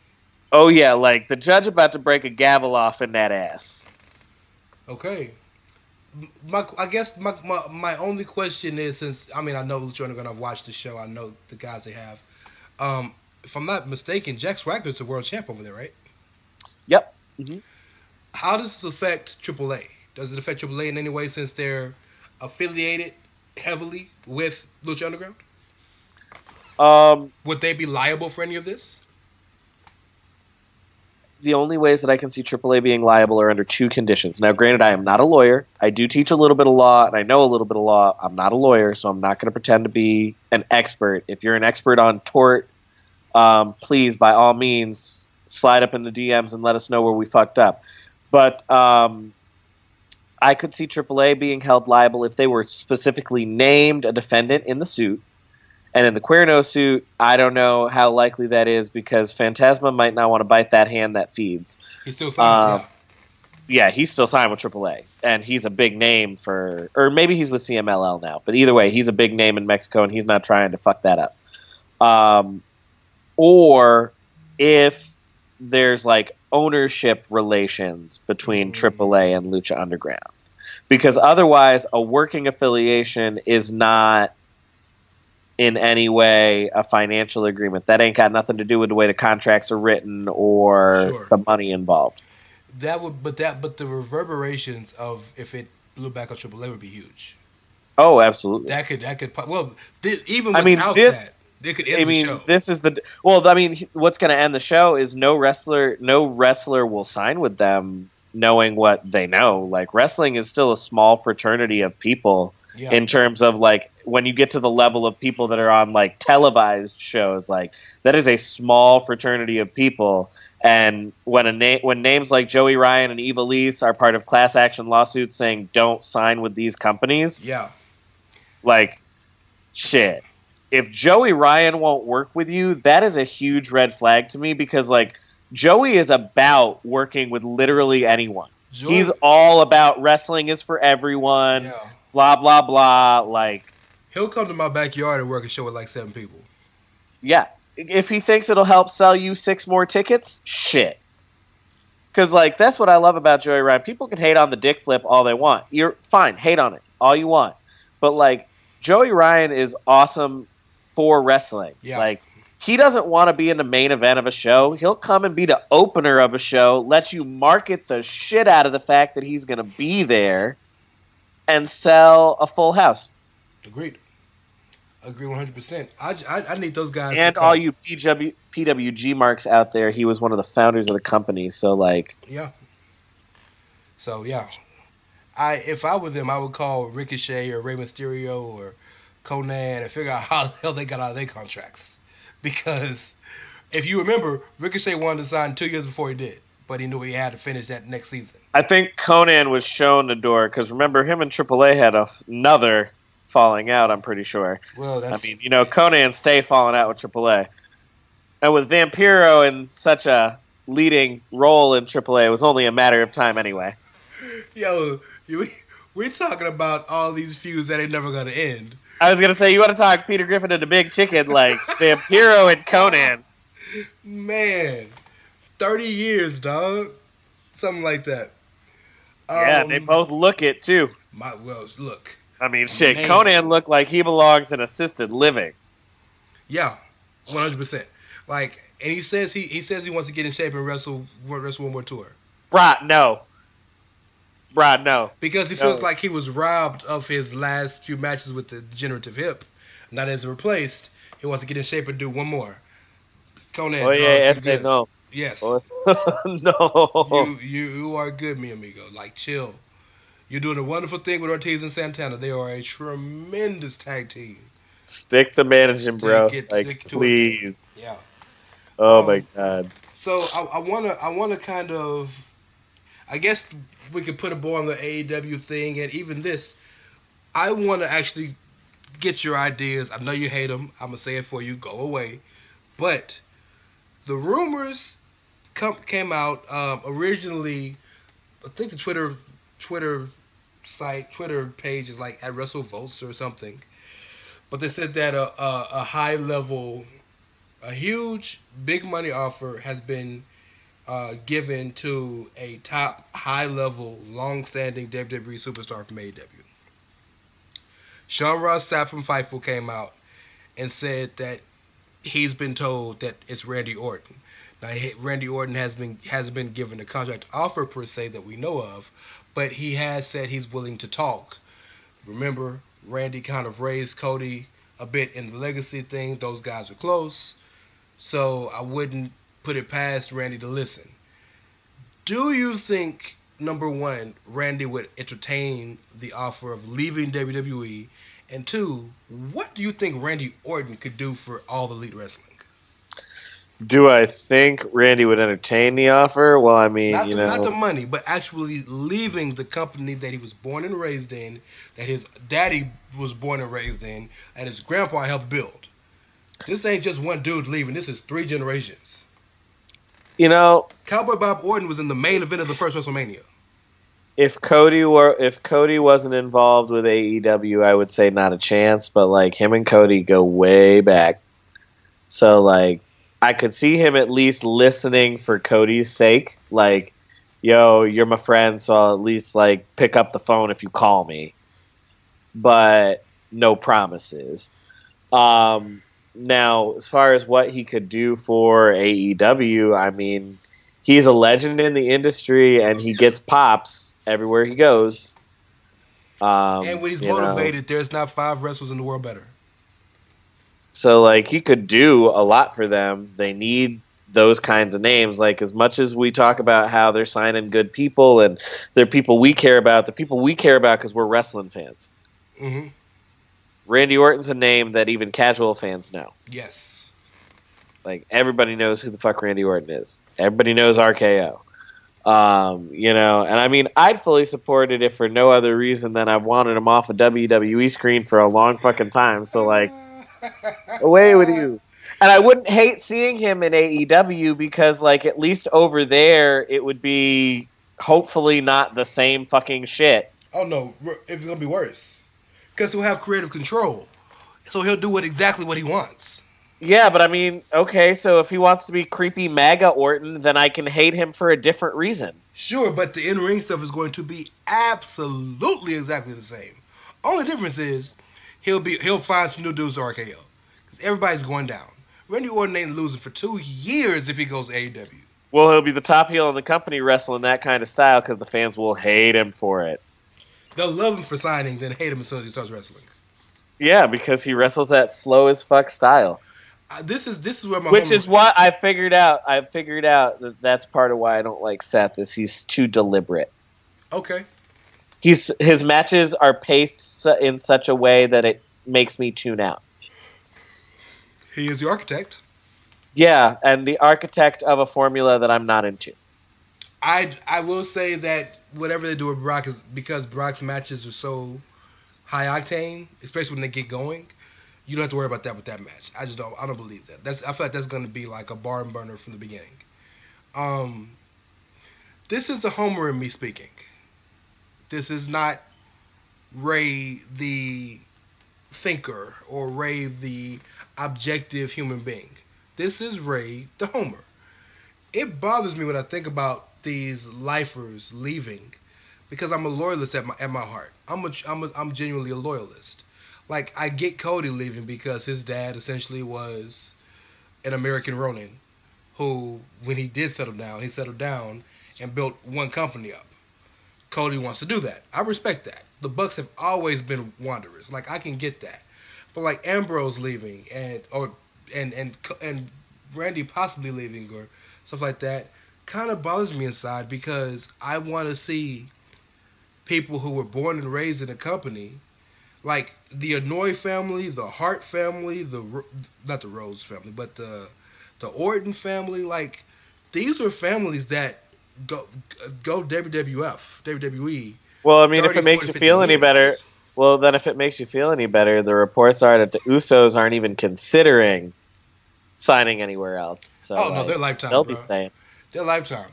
oh yeah, the judge about to break a gavel off in that ass. Okay. I guess my only question is, since I know Lucha Underground, I've watched the show, I know the guys they have. If I'm not mistaken, Jack Swagger's the world champ over there, right? Yep. Mm-hmm. How does this affect AAA? Does it affect AAA in any way since they're affiliated heavily with Lucha Underground? Would they be liable for any of this? The only ways that I can see AAA being liable are under 2 conditions. Now, granted, I am not a lawyer. I do teach a little bit of law, and I know a little bit of law. I'm not a lawyer, so I'm not going to pretend to be an expert. If you're an expert on tort, please, by all means, slide up in the DMs and let us know where we fucked up. But I could see AAA being held liable if they were specifically named a defendant in the suit. And in the Cuerno suit, I don't know how likely that is because Phantasma might not want to bite that hand that feeds. He's still signed. Yeah, he's still signed with AAA. And he's a big name or maybe he's with CMLL now. But either way, he's a big name in Mexico and he's not trying to fuck that up. Or if there's ownership relations between AAA and Lucha Underground. Because otherwise, a working affiliation is not in any way a financial agreement. That ain't got nothing to do with the way the contracts are written or the money involved. But the reverberations of if it blew back on AAA would be huge. Oh, absolutely. That could even without that, they could end the show. This is what's going to end the show is no wrestler will sign with them knowing what they know. Wrestling is still a small fraternity of people. Yeah. In terms of when you get to the level of people that are on televised shows, that is a small fraternity of people. And when names like Joey Ryan and Ivelisse are part of class action lawsuits saying don't sign with these companies, yeah, shit. If Joey Ryan won't work with you, that is a huge red flag to me because Joey is about working with literally anyone. He's all about wrestling is for everyone. Yeah. Blah, blah, blah, He'll come to my backyard and work a show with 7 people. Yeah. If he thinks it'll help sell you 6 more tickets, shit. Because, that's what I love about Joey Ryan. People can hate on the dick flip all they want. You're fine. Hate on it all you want. But, Joey Ryan is awesome for wrestling. Yeah. He doesn't want to be in the main event of a show. He'll come and be the opener of a show, let you market the shit out of the fact that he's going to be there, and sell a full house. Agreed. Agree 100%. I need those guys. And all you PWG marks out there, he was one of the founders of the company. So like, yeah. So yeah, if I were them, I would call Ricochet or Rey Mysterio or Conan and figure out how the hell they got out of their contracts. Because if you remember, Ricochet wanted to sign 2 years before he did, but he knew he had to finish that next season. I think Conan was shown the door because remember him and AAA had another falling out. I'm pretty sure. Well, I mean, Conan stay falling out with AAA, and with Vampiro in such a leading role in AAA, it was only a matter of time anyway. Yo, we're talking about all these feuds that ain't never gonna end. I was gonna say you want to talk Peter Griffin and the Big Chicken like Vampiro and Conan. Man, 30 years, dog. Something like that. Yeah, they both look it too. Look. I mean, shit. Conan looked like he belongs in assisted living. Yeah, 100%. Like, and he says he wants to get in shape and wrestle one more tour. Brah, no. Because he feels like he was robbed of his last few matches with the degenerative hip. Now that it's replaced, he wants to get in shape and do one more. Conan. Oh yeah, say no. Yes. Oh, no. You are good, mi amigo. Like, chill. You're doing a wonderful thing with Ortiz and Santana. They are a tremendous tag team. Stick to managing, bro. Please. Yeah. Oh my God. So I wanna kind of, I guess we could put a bow on the AEW thing, and even this, I want to actually get your ideas. I know you hate them. I'm gonna say it for you. Go away. But the rumors came out originally. I think the Twitter page is like at WrestleVotes or something. But they said that a high level, a huge big money offer has been given to a top high level, long standing WWE superstar from AEW. Sean Ross Sapp from Fightful came out and said that he's been told that it's Randy Orton. Now, Randy Orton hasn't been given a contract offer per se that we know of, but he has said he's willing to talk. Remember, Randy kind of raised Cody a bit in the legacy thing. Those guys are close, so I wouldn't put it past Randy to listen. Do you think, number one, Randy would entertain the offer of leaving WWE? And two, what do you think Randy Orton could do for All Elite Wrestling? Do I think Randy would entertain the offer? Well, I mean, not the money, but actually leaving the company that he was born and raised in, that his daddy was born and raised in, and his grandpa helped build. This ain't just one dude leaving. This is 3 generations. Cowboy Bob Orton was in the main event of the first WrestleMania. If Cody wasn't involved with AEW, I would say not a chance. But like him and Cody go way back, so like I could see him at least listening for Cody's sake. Like, yo, you're my friend, so I'll at least like pick up the phone if you call me. But no promises. Now, as far as what he could do for AEW, I mean, he's a legend in the industry, and he gets pops everywhere he goes. And when he's motivated, there's not 5 wrestlers in the world better. So, like, he could do a lot for them. They need those kinds of names. Like, as much as we talk about how they're signing good people and they're people we care about, the people we care about because we're wrestling fans. Mm-hmm. Randy Orton's a name that even casual fans know. Yes. Like, everybody knows who the fuck Randy Orton is. Everybody knows RKO. And I mean, I'd fully support it if for no other reason than I wanted him off a WWE screen for a long fucking time. So, like, away with you. And I wouldn't hate seeing him in AEW because, like, at least over there, it would be hopefully not the same fucking shit. Oh, no. It's going to be worse. Because he'll have creative control. So he'll do exactly what he wants. Yeah, but I mean, okay, so if he wants to be creepy MAGA Orton, then I can hate him for a different reason. Sure, but the in-ring stuff is going to be absolutely exactly the same. Only difference is he'll find some new dudes to RKO. Because everybody's going down. Randy Orton ain't losing for 2 years if he goes to AEW. Well, he'll be the top heel in the company wrestling that kind of style because the fans will hate him for it. They'll love him for signing, then hate him as soon as he starts wrestling. Yeah, because he wrestles that slow as fuck style. This is where my Which is what I figured out. I figured out that that's part of why I don't like Seth is he's too deliberate. Okay. His matches are paced in such a way that it makes me tune out. He is the architect. Yeah, and the architect of a formula that I'm not into. I will say that whatever they do with Brock is because Brock's matches are so high octane, especially when they get going. You don't have to worry about that with that match. I don't believe that. I feel like that's going to be like a barn burner from the beginning. This is the Homer in me speaking. This is not Ray the thinker or Ray the objective human being. This is Ray the Homer. It bothers me when I think about these lifers leaving because I'm a loyalist at my heart. I'm genuinely a loyalist. Like, I get Cody leaving because his dad essentially was an American Ronin who, when he did settle down, he settled down and built one company up. Cody wants to do that. I respect that. The Bucks have always been wanderers. Like, I can get that. But like Ambrose leaving and Randy possibly leaving or stuff like that kind of bothers me inside because I want to see people who were born and raised in a company like the Anoy family, the Hart family, not the Rose family, but the Orton family. Like, these are families that go WWE. Well, I mean, if it makes you feel any better, the reports are that the Usos aren't even considering signing anywhere else. So, no, they're lifetime. They'll be staying. They're lifetime.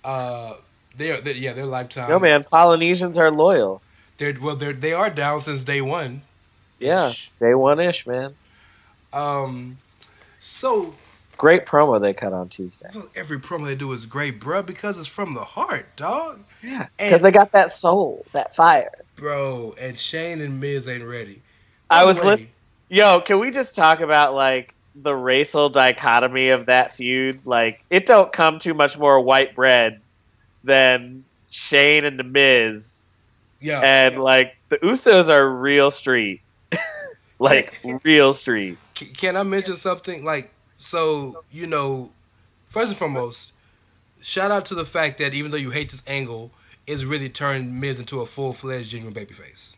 They're lifetime. No, man, Polynesians are loyal. They are down since day one. Yeah, day one-ish, man. So great promo they cut on Tuesday. Every promo they do is great, bro, because it's from the heart, dog. Yeah, because they got that soul, that fire, bro. And Shane and Miz ain't ready. I was listening. Yo, can we just talk about like the racial dichotomy of that feud? Like, it don't come too much more white bread than Shane and the Miz. Yeah. And like the Usos are real street. Like real street. Can I mention something? Like, so, you know, first and foremost, shout out to the fact that even though you hate this angle, it's really turned Miz into a full-fledged genuine babyface.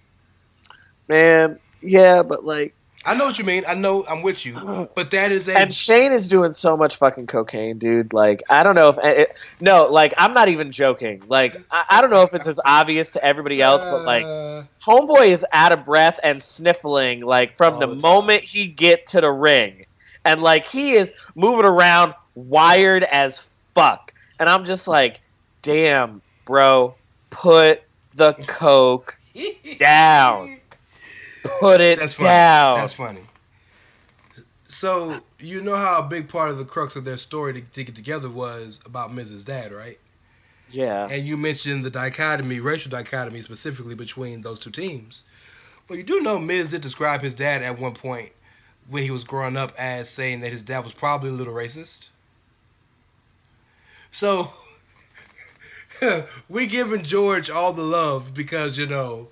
Man, yeah, but like, I know what you mean. I know, I'm with you. But that is And Shane is doing so much fucking cocaine, dude. Like, I don't know if... I'm not even joking. Like, I don't know if it's as obvious to everybody else, but, like, Homeboy is out of breath and sniffling, like, from the moment he get to the ring. And, like, he is moving around wired as fuck. And I'm just like, damn, bro, put the coke down. Put it down. That's funny. So, you know how a big part of the crux of their story to get together was about Mrs. Dad, right? Yeah. And you mentioned the dichotomy, racial dichotomy specifically between those two teams. Well, you do know Miz did describe his dad at one point when he was growing up as saying that his dad was probably a little racist. So, we giving George all the love because, you know...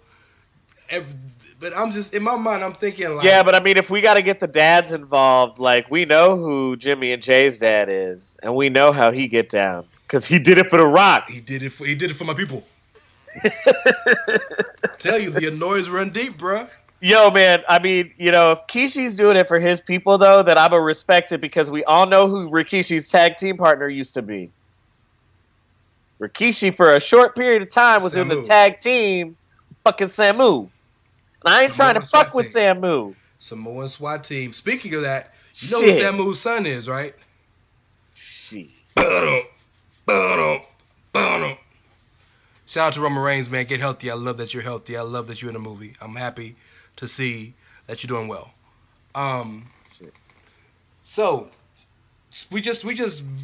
But I'm just, in my mind, I'm thinking like... Yeah, but I mean, if we got to get the dads involved, like, we know who Jimmy and Jay's dad is, and we know how he get down, because he did it for The Rock. He did it for my people. Tell you, the Anoys run deep, bro. Yo, man, I mean, you know, if Kishi's doing it for his people, though, then I'm going to respect it, because we all know who Rikishi's tag team partner used to be. Rikishi, for a short period of time, was in the tag team, fucking Samu. And I ain't trying to fuck with Samu. Samoan SWAT team. Speaking of that, you know who Samu's son is, right? Shit. Shout out to Roman Reigns, man. Get healthy. I love that you're healthy. I love that you're in a movie. I'm happy to see that you're doing well. So we just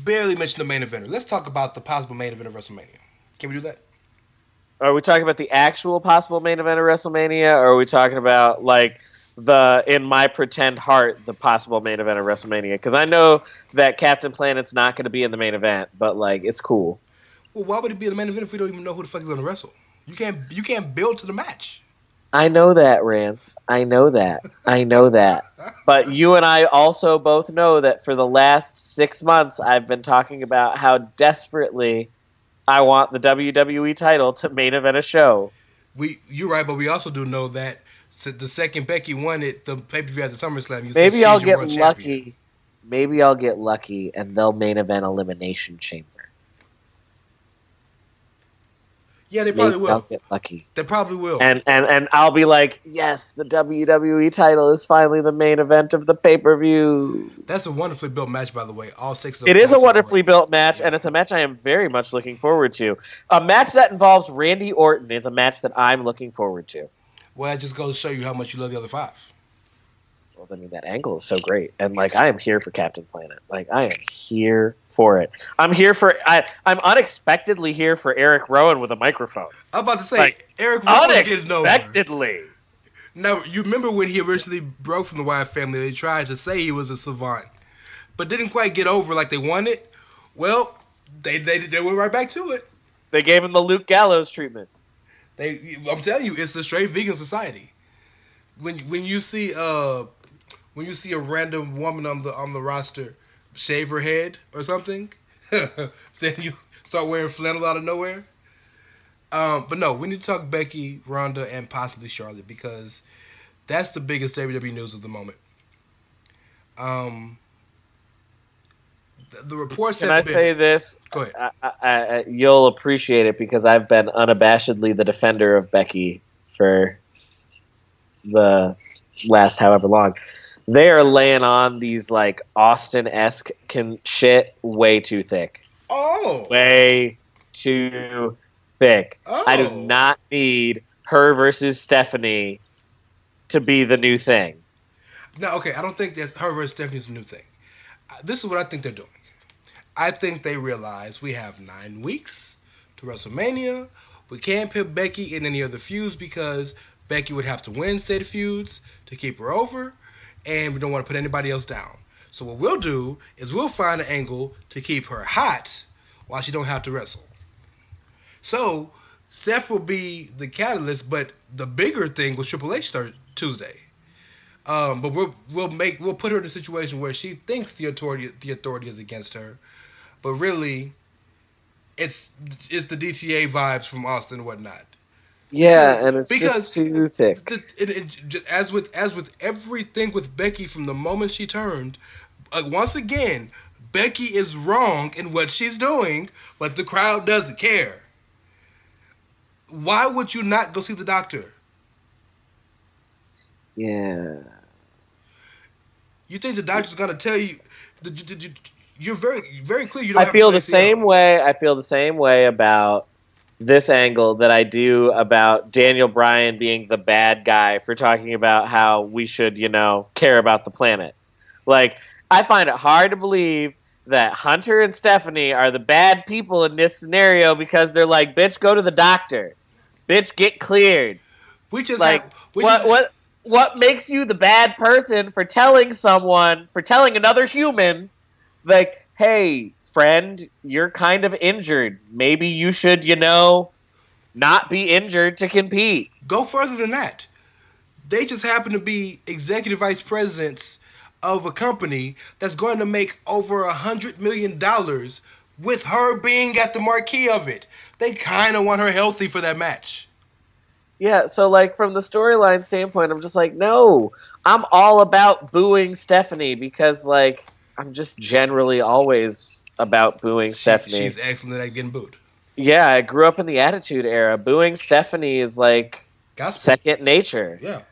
barely mentioned the main eventer. Let's talk about the possible main event of WrestleMania. Can we do that? Are we talking about the actual possible main event of WrestleMania, or are we talking about, like, in my pretend heart, the possible main event of WrestleMania? Because I know that Captain Planet's not going to be in the main event, but, like, it's cool. Well, why would it be in the main event if we don't even know who the fuck is going to wrestle? You can't build to the match. I know that, Rance. I know that. But you and I also both know that for the last 6 months, I've been talking about how desperately I want the WWE title to main event a show. You're right, but we also do know that the second Becky won it, the pay-per-view at the SummerSlam, you Maybe said I'll she's your get world lucky. champion. Maybe I'll get lucky, and they'll main event Elimination Chamber. Yeah, they probably Maybe will. I'll get lucky. They probably will. And I'll be like, yes, the WWE title is finally the main event of the pay-per-view. That's a wonderfully built match, by the way. All 6 of those. It is a wonderfully great. built match, Yeah. and it's a match I am very much looking forward to. A match that involves Randy Orton is a match that I'm looking forward to. Well, that just goes to show you how much you love the other 5. Well, I mean, that angle is so great. And, like, I am here for Captain Planet. Like, I am here for it. I'm unexpectedly here for Eric Rowan with a microphone. I'm about to say, Like, Eric Rowan gets nowhere. Unexpectedly. Now, you remember when he originally broke from the Wyatt family, they tried to say he was a savant, but didn't quite get over like they wanted? Well, they went right back to it. They gave him the Luke Gallows treatment. I'm telling you, it's the straight vegan society. When you see a random woman on the roster shave her head or something, then you start wearing flannel out of nowhere. But no, we need to talk Becky, Ronda, and possibly Charlotte because that's the biggest WWE news of the moment. The reports. Can I say this? Go ahead. You'll appreciate it because I've been unabashedly the defender of Becky for the last however long. They are laying on these like Austin-esque shit way too thick. Oh. Way too thick. Oh. I do not need her versus Stephanie to be the new thing. No, okay, I don't think that her versus Stephanie is a new thing. This is what I think they're doing. I think they realize we have 9 weeks to WrestleMania. We can't put Becky in any other feuds because Becky would have to win said feuds to keep her over, and we don't want to put anybody else down. So what we'll do is we'll find an angle to keep her hot while she don't have to wrestle. So Steph will be the catalyst, but the bigger thing was Triple H Tuesday. But we'll put her in a situation where she thinks the authority is against her, but really, it's the DTA vibes from Austin and whatnot. Yeah, and it's just too thick. As with everything with Becky from the moment she turned, once again, Becky is wrong in what she's doing, but the crowd doesn't care. Why would you not go see the doctor? Yeah. You think the doctor's gonna tell you? You're very, very clear. You don't. I feel the same way. I feel the same way about this angle that I do about Daniel Bryan being the bad guy for talking about how we should, care about the planet. Like, I find it hard to believe that Hunter and Stephanie are the bad people in this scenario because they're like, bitch, go to the doctor. Bitch, get cleared. What makes you the bad person for telling another human, like, hey, friend, you're kind of injured. Maybe you should, not be injured to compete. Go further than that. They just happen to be executive vice presidents of a company that's going to make over $100 million with her being at the marquee of it. They kind of want her healthy for that match. Yeah, so, from the storyline standpoint, I'm just like, no, I'm all about booing Stephanie because, I'm just generally always about booing Stephanie. She's excellent at getting booed. Yeah, I grew up in the Attitude Era. Booing Stephanie is, second nature. Yeah.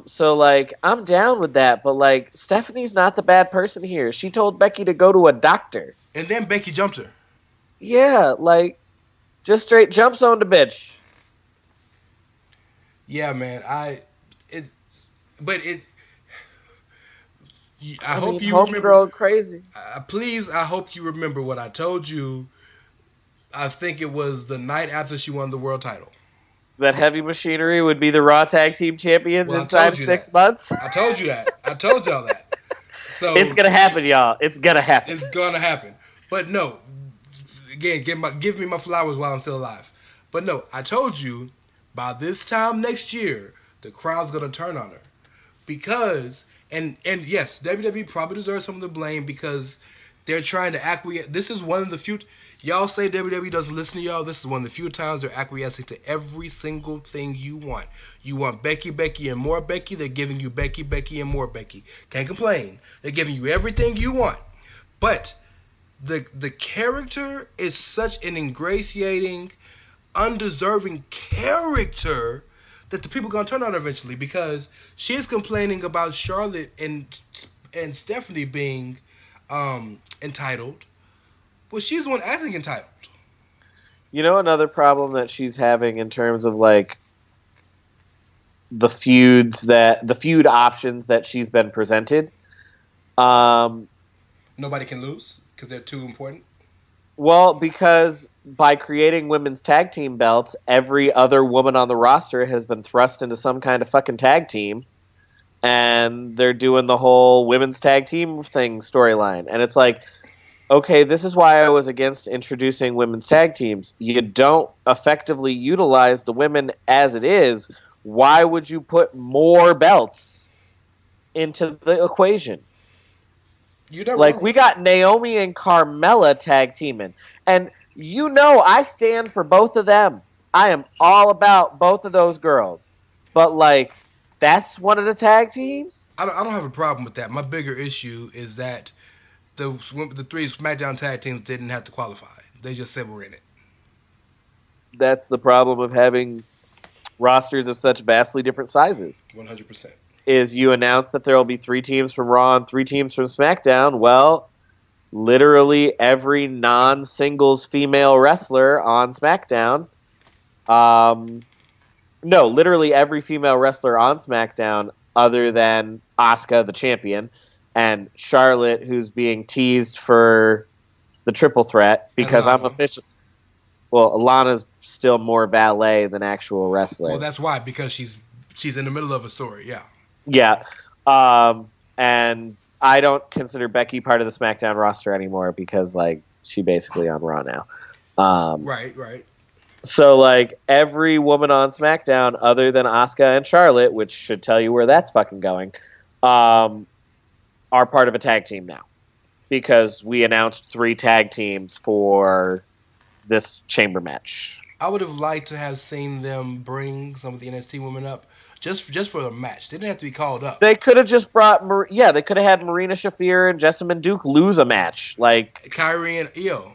So, I'm down with that, but, Stephanie's not the bad person here. She told Becky to go to a doctor. And then Becky jumped her. Yeah, just straight jump zone to bitch. Yeah, man. I hope you remember. Crazy. Please, I hope you remember what I told you. I think it was the night after she won the world title. That Heavy Machinery would be the Raw Tag Team Champions inside 6 months? I told you that. I told y'all that. So it's going to happen, y'all. It's going to happen. It's going to happen. But no, again, give me my flowers while I'm still alive. But no, I told you by this time next year, the crowd's gonna turn on her because and yes, WWE probably deserves some of the blame because they're trying to acquiesce. This is one of the few. Y'all say WWE doesn't listen to y'all. This is one of the few times they're acquiescing to every single thing you want. You want Becky, Becky, and more Becky. They're giving you Becky, Becky, and more Becky. Can't complain. They're giving you everything you want. But the character is such an ingratiating, undeserving character that the people are gonna turn on her eventually because she's complaining about Charlotte and Stephanie being entitled. Well, she's the one acting entitled. You know another problem that she's having in terms of like the feud options that she's been presented. Nobody can lose because they're too important. Well, because by creating women's tag team belts, every other woman on the roster has been thrust into some kind of fucking tag team, and they're doing the whole women's tag team thing storyline, and it's like, okay, this is why I was against introducing women's tag teams. You don't effectively utilize the women as it is. Why would you put more belts into the equation? Like, we got Naomi and Carmella tag teaming. And you know I stand for both of them. I am all about both of those girls. But, like, that's one of the tag teams? I don't have a problem with that. My bigger issue is that the 3 SmackDown tag teams didn't have to qualify. They just said we're in it. That's the problem of having rosters of such vastly different sizes. 100%. Is you announce that there will be 3 teams from Raw and 3 teams from SmackDown. Well, literally every non-singles female wrestler on SmackDown. No, literally every female wrestler on SmackDown other than Asuka, the champion, and Charlotte, who's being teased for the triple threat because I'm official. Well, Alana's still more valet than actual wrestler. Well, that's why, because she's in the middle of a story, yeah. Yeah. And I don't consider Becky part of the SmackDown roster anymore because, like, she's basically on Raw now. Right. So, like, every woman on SmackDown other than Asuka and Charlotte, which should tell you where that's fucking going, are part of a tag team now. Because we announced 3 tag teams for this chamber match. I would have liked to have seen them bring some of the NXT women up just for the match. They didn't have to be called up. They could have just brought... they could have had Marina Shafir and Jessamine Duke lose a match. Like... Kyrie and Io.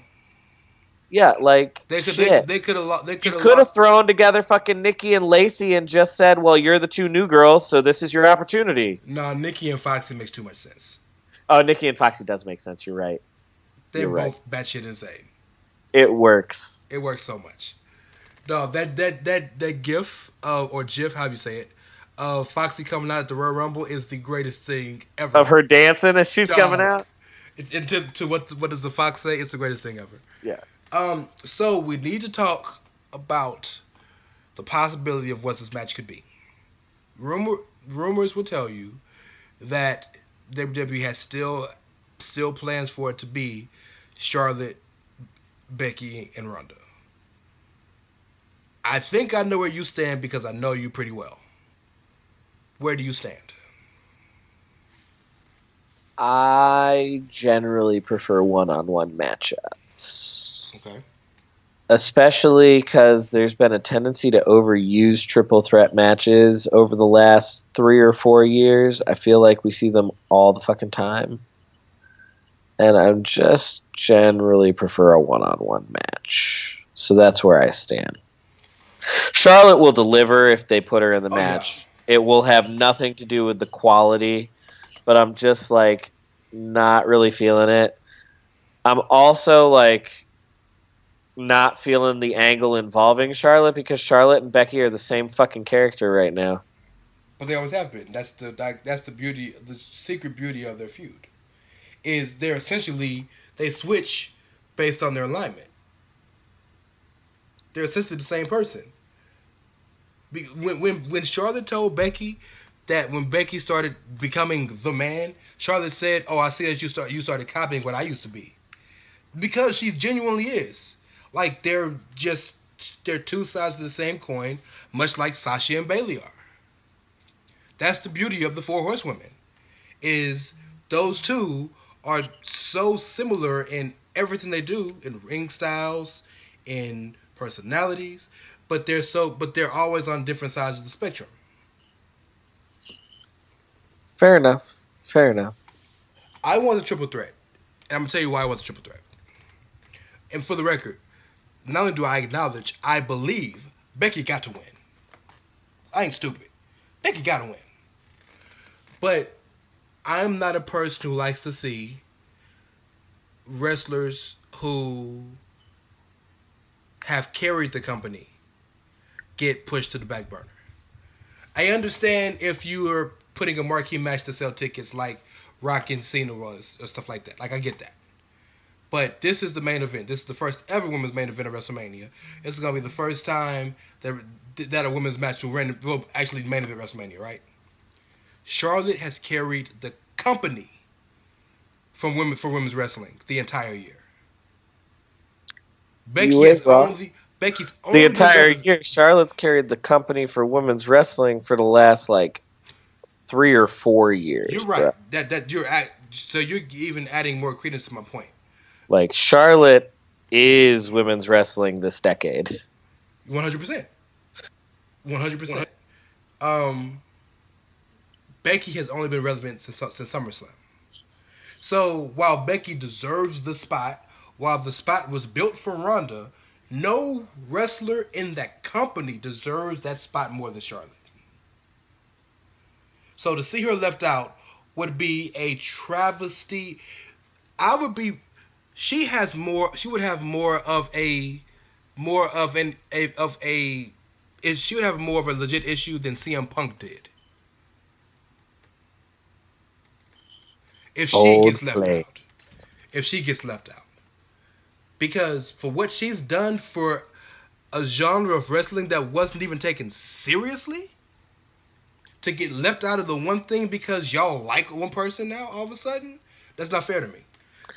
Yeah, like, they could have thrown together fucking Nikki and Lacey and just said, well, you're the 2 new girls, so this is your opportunity. No, Nikki and Foxy makes too much sense. Oh, Nikki and Foxy does make sense. You're right. They're both batshit insane. It works. It works so much. No, that gif or gif, however you say it, of Foxy coming out at the Royal Rumble is the greatest thing ever. Of her dancing as she's coming out. And to what does the Fox say? It's the greatest thing ever. Yeah. So we need to talk about the possibility of what this match could be. Rumors will tell you that WWE has still plans for it to be Charlotte, Becky, and Ronda. I think I know where you stand because I know you pretty well. Where do you stand? I generally prefer one-on-one matchups. Okay. Especially because there's been a tendency to overuse triple threat matches over the last 3 or 4 years. I feel like we see them all the fucking time. And I just generally prefer a one-on-one match. So that's where I stand. Charlotte will deliver if they put her in the match. Yeah. It will have nothing to do with the quality, but I'm just, like, not really feeling it. I'm also, like, not feeling the angle involving Charlotte because Charlotte and Becky are the same fucking character right now. But they always have been. That's the beauty, the secret beauty of their feud. Is they're essentially, they switch based on their alignment. They're essentially the same person. When Charlotte told Becky that when Becky started becoming the man, Charlotte said, "Oh, I see that you started copying what I used to be," because she genuinely is. Like, they're just they're two sides of the same coin, much like Sasha and Bayley are. That's the beauty of the Four Horsewomen, is those two are so similar in everything they do, in ring styles, in personalities, but they're always on different sides of the spectrum. Fair enough. I want a triple threat, and I'm gonna tell you why I want a triple threat. And for the record, not only do I acknowledge, I believe Becky got to win. I ain't stupid. Becky got to win. But I'm not a person who likes to see wrestlers who have carried the company get pushed to the back burner. I understand if you are putting a marquee match to sell tickets like Rock and Cena was or stuff like that. Like, I get that. But this is the main event. This is the first ever women's main event of WrestleMania. This is going to be the first time that a women's match will actually main event WrestleMania, right? Charlotte has carried the company for women's wrestling the entire year. Becky's only the entire year. Charlotte's carried the company for women's wrestling for the last 3 or 4 years. You're right. Bro. So you're even adding more credence to my point. Charlotte is women's wrestling this decade. 100%. 100%. Becky has only been relevant since SummerSlam. So while Becky deserves the spot, while the spot was built for Ronda, no wrestler in that company deserves that spot more than Charlotte. So to see her left out would be a travesty. She would have more of a legit issue than CM Punk did. If she gets left out. Because for what she's done for a genre of wrestling that wasn't even taken seriously, to get left out of the one thing because y'all like one person now all of a sudden, that's not fair to me.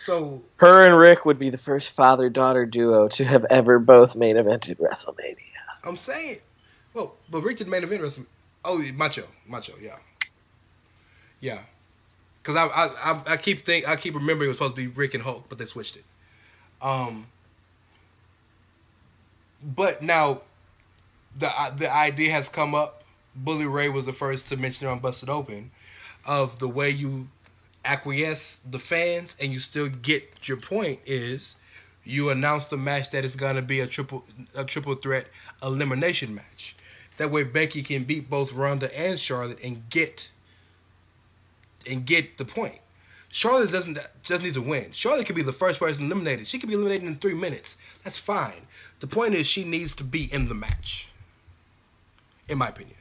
So her and Rick would be the first father-daughter duo to have ever both main evented WrestleMania. I'm saying. Well, but Rick did main event WrestleMania. Oh, Macho, yeah. Yeah. Because I keep remembering it was supposed to be Rick and Hulk, but they switched it. But now the idea has come up. Bully Ray was the first to mention it on Busted Open, of the way you acquiesce the fans and you still get your point is you announce the match that is going to be a triple threat elimination match. That way Becky can beat both Ronda and Charlotte and get the point. Charlotte doesn't need to win. Charlotte could be the first person eliminated. She could be eliminated in 3 minutes. That's fine. The point is she needs to be in the match, in my opinion.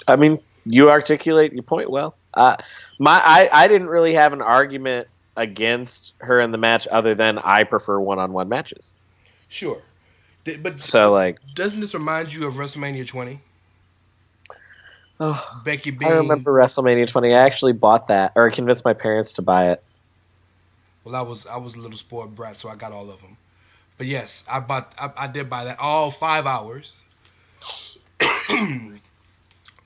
I mean, you articulate your point well. I didn't really have an argument against her in the match other than I prefer one-on-one matches. Sure. But doesn't this remind you of WrestleMania 20? Oh, Becky being... I remember WrestleMania 20. I actually bought that, or I convinced my parents to buy it. Well, I was a little spoiled brat, so I got all of them. But yes, I did buy that, all 5 hours.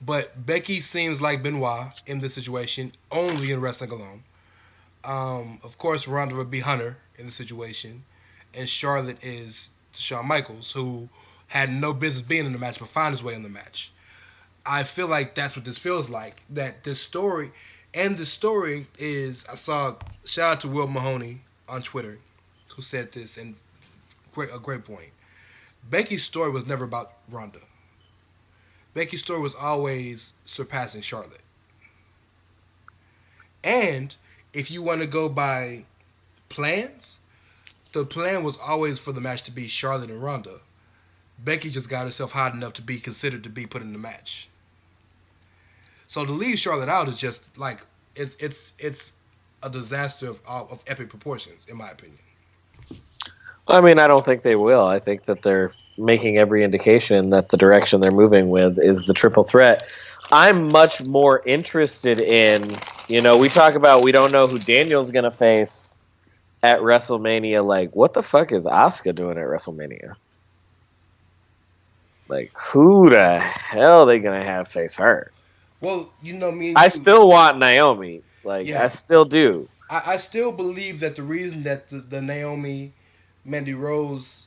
But Becky seems like Benoit in this situation, only in wrestling alone. Of course, Ronda would be Hunter in the situation, and Charlotte is Shawn Michaels, who had no business being in the match but found his way in the match. I feel like that's what this feels like. That this story, and the story is, shout out to Will Mahoney on Twitter, who said this, and a great point. Becky's story was never about Ronda. Becky's story was always surpassing Charlotte. And if you want to go by plans, the plan was always for the match to be Charlotte and Ronda. Becky just got herself hot enough to be considered to be put in the match. So to leave Charlotte out is just like it's a disaster of epic proportions, in my opinion. I mean, I don't think they will. I think that they're making every indication that the direction they're moving with is the triple threat. I'm much more interested in, we talk about we don't know who Daniel's going to face. at WrestleMania, like, what the fuck is Asuka doing at WrestleMania? Like, who the hell are they gonna have face her? Well, you know me. I still want Naomi. Like, Yeah. I still do. I still believe that the reason that the Naomi Mandy Rose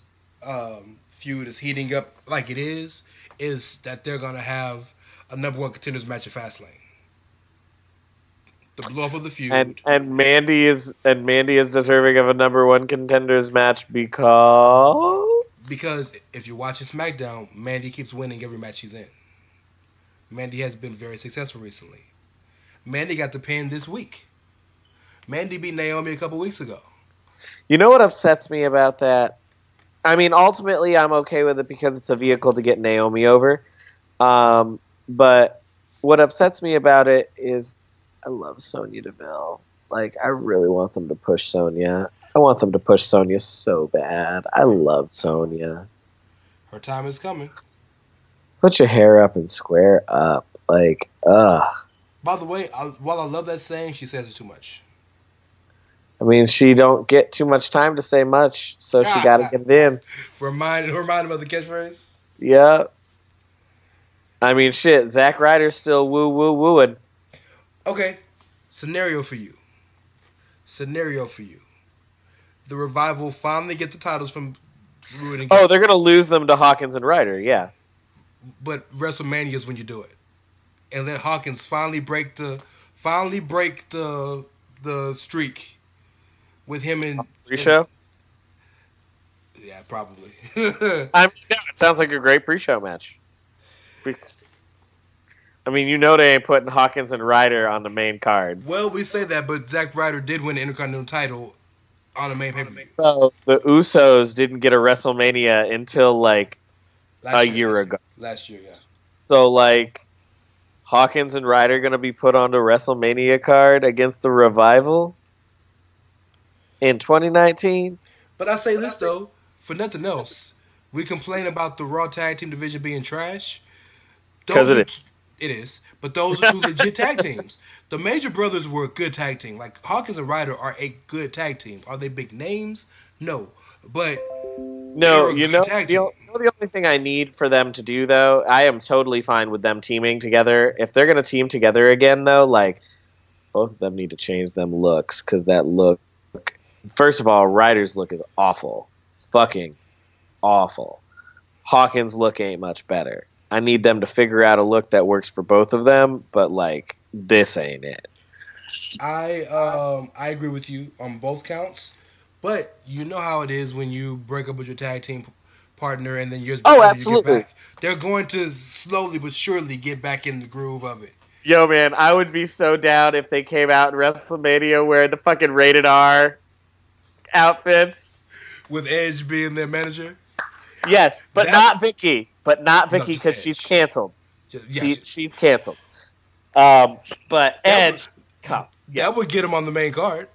feud is heating up like it is that they're gonna have a number one contenders match at Fastlane. The blow up of the feud. And Mandy is deserving of a number one contenders match because if you're watching SmackDown, Mandy keeps winning every match she's in. Mandy has been very successful recently. Mandy got the pin this week. Mandy beat Naomi a couple weeks ago. You know what upsets me about that? I mean, ultimately, I'm okay with it because it's a vehicle to get Naomi over. But what upsets me about it is I love Sonya Deville. Like, I really want them to push Sonya. I want them to push Sonya so bad. I love Sonya. Her time is coming. Put your hair up and square up. Like, ugh. By the way, while I love that saying, she says it too much. I mean, she don't get too much time to say much, so she got to get it in. Remind him of the catchphrase? Yeah. I mean, shit, Zack Ryder's still wooing. Okay, scenario for you. The Revival finally get the titles from Rude and Oh, they're going to lose them to Hawkins and Ryder, yeah. But WrestleMania is when you do it. And let Hawkins finally break the streak with him in pre-show. Yeah, probably. I mean, yeah, it sounds like a great pre-show match. I mean, you know they ain't putting Hawkins and Ryder on the main card. Well, we say that, but Zack Ryder did win the Intercontinental title on the main pay-per-view. So the Usos didn't get a WrestleMania until like a year ago. Last year, yeah. So like Hawkins and Ryder going to be put on the WrestleMania card against the Revival in 2019. But I say this though, for nothing else, we complain about the Raw Tag Team division being trash. Because it is. It is, but those are two legit tag teams. The Major Brothers were a good tag team. Like Hawkins and Ryder are a good tag team. Are they big names? No, but no. You know the only thing I need for them to do though, I am totally fine with them teaming together. If they're gonna team together again though, like both of them need to change them looks because that look. First of all, Ryder's look is awful, fucking awful. Hawkins' look ain't much better. I need them to figure out a look that works for both of them, but like this ain't it. I agree with you on both counts, but you know how it is when you break up with your tag team partner and then years absolutely. You get back. They're going to slowly but surely get back in the groove of it. Yo, man, I would be so down if they came out in WrestleMania wearing the fucking rated R outfits with Edge being their manager. Yes, but not Vicky. But not Vicky because she's canceled. She's canceled. But Edge, that would get him on the main card.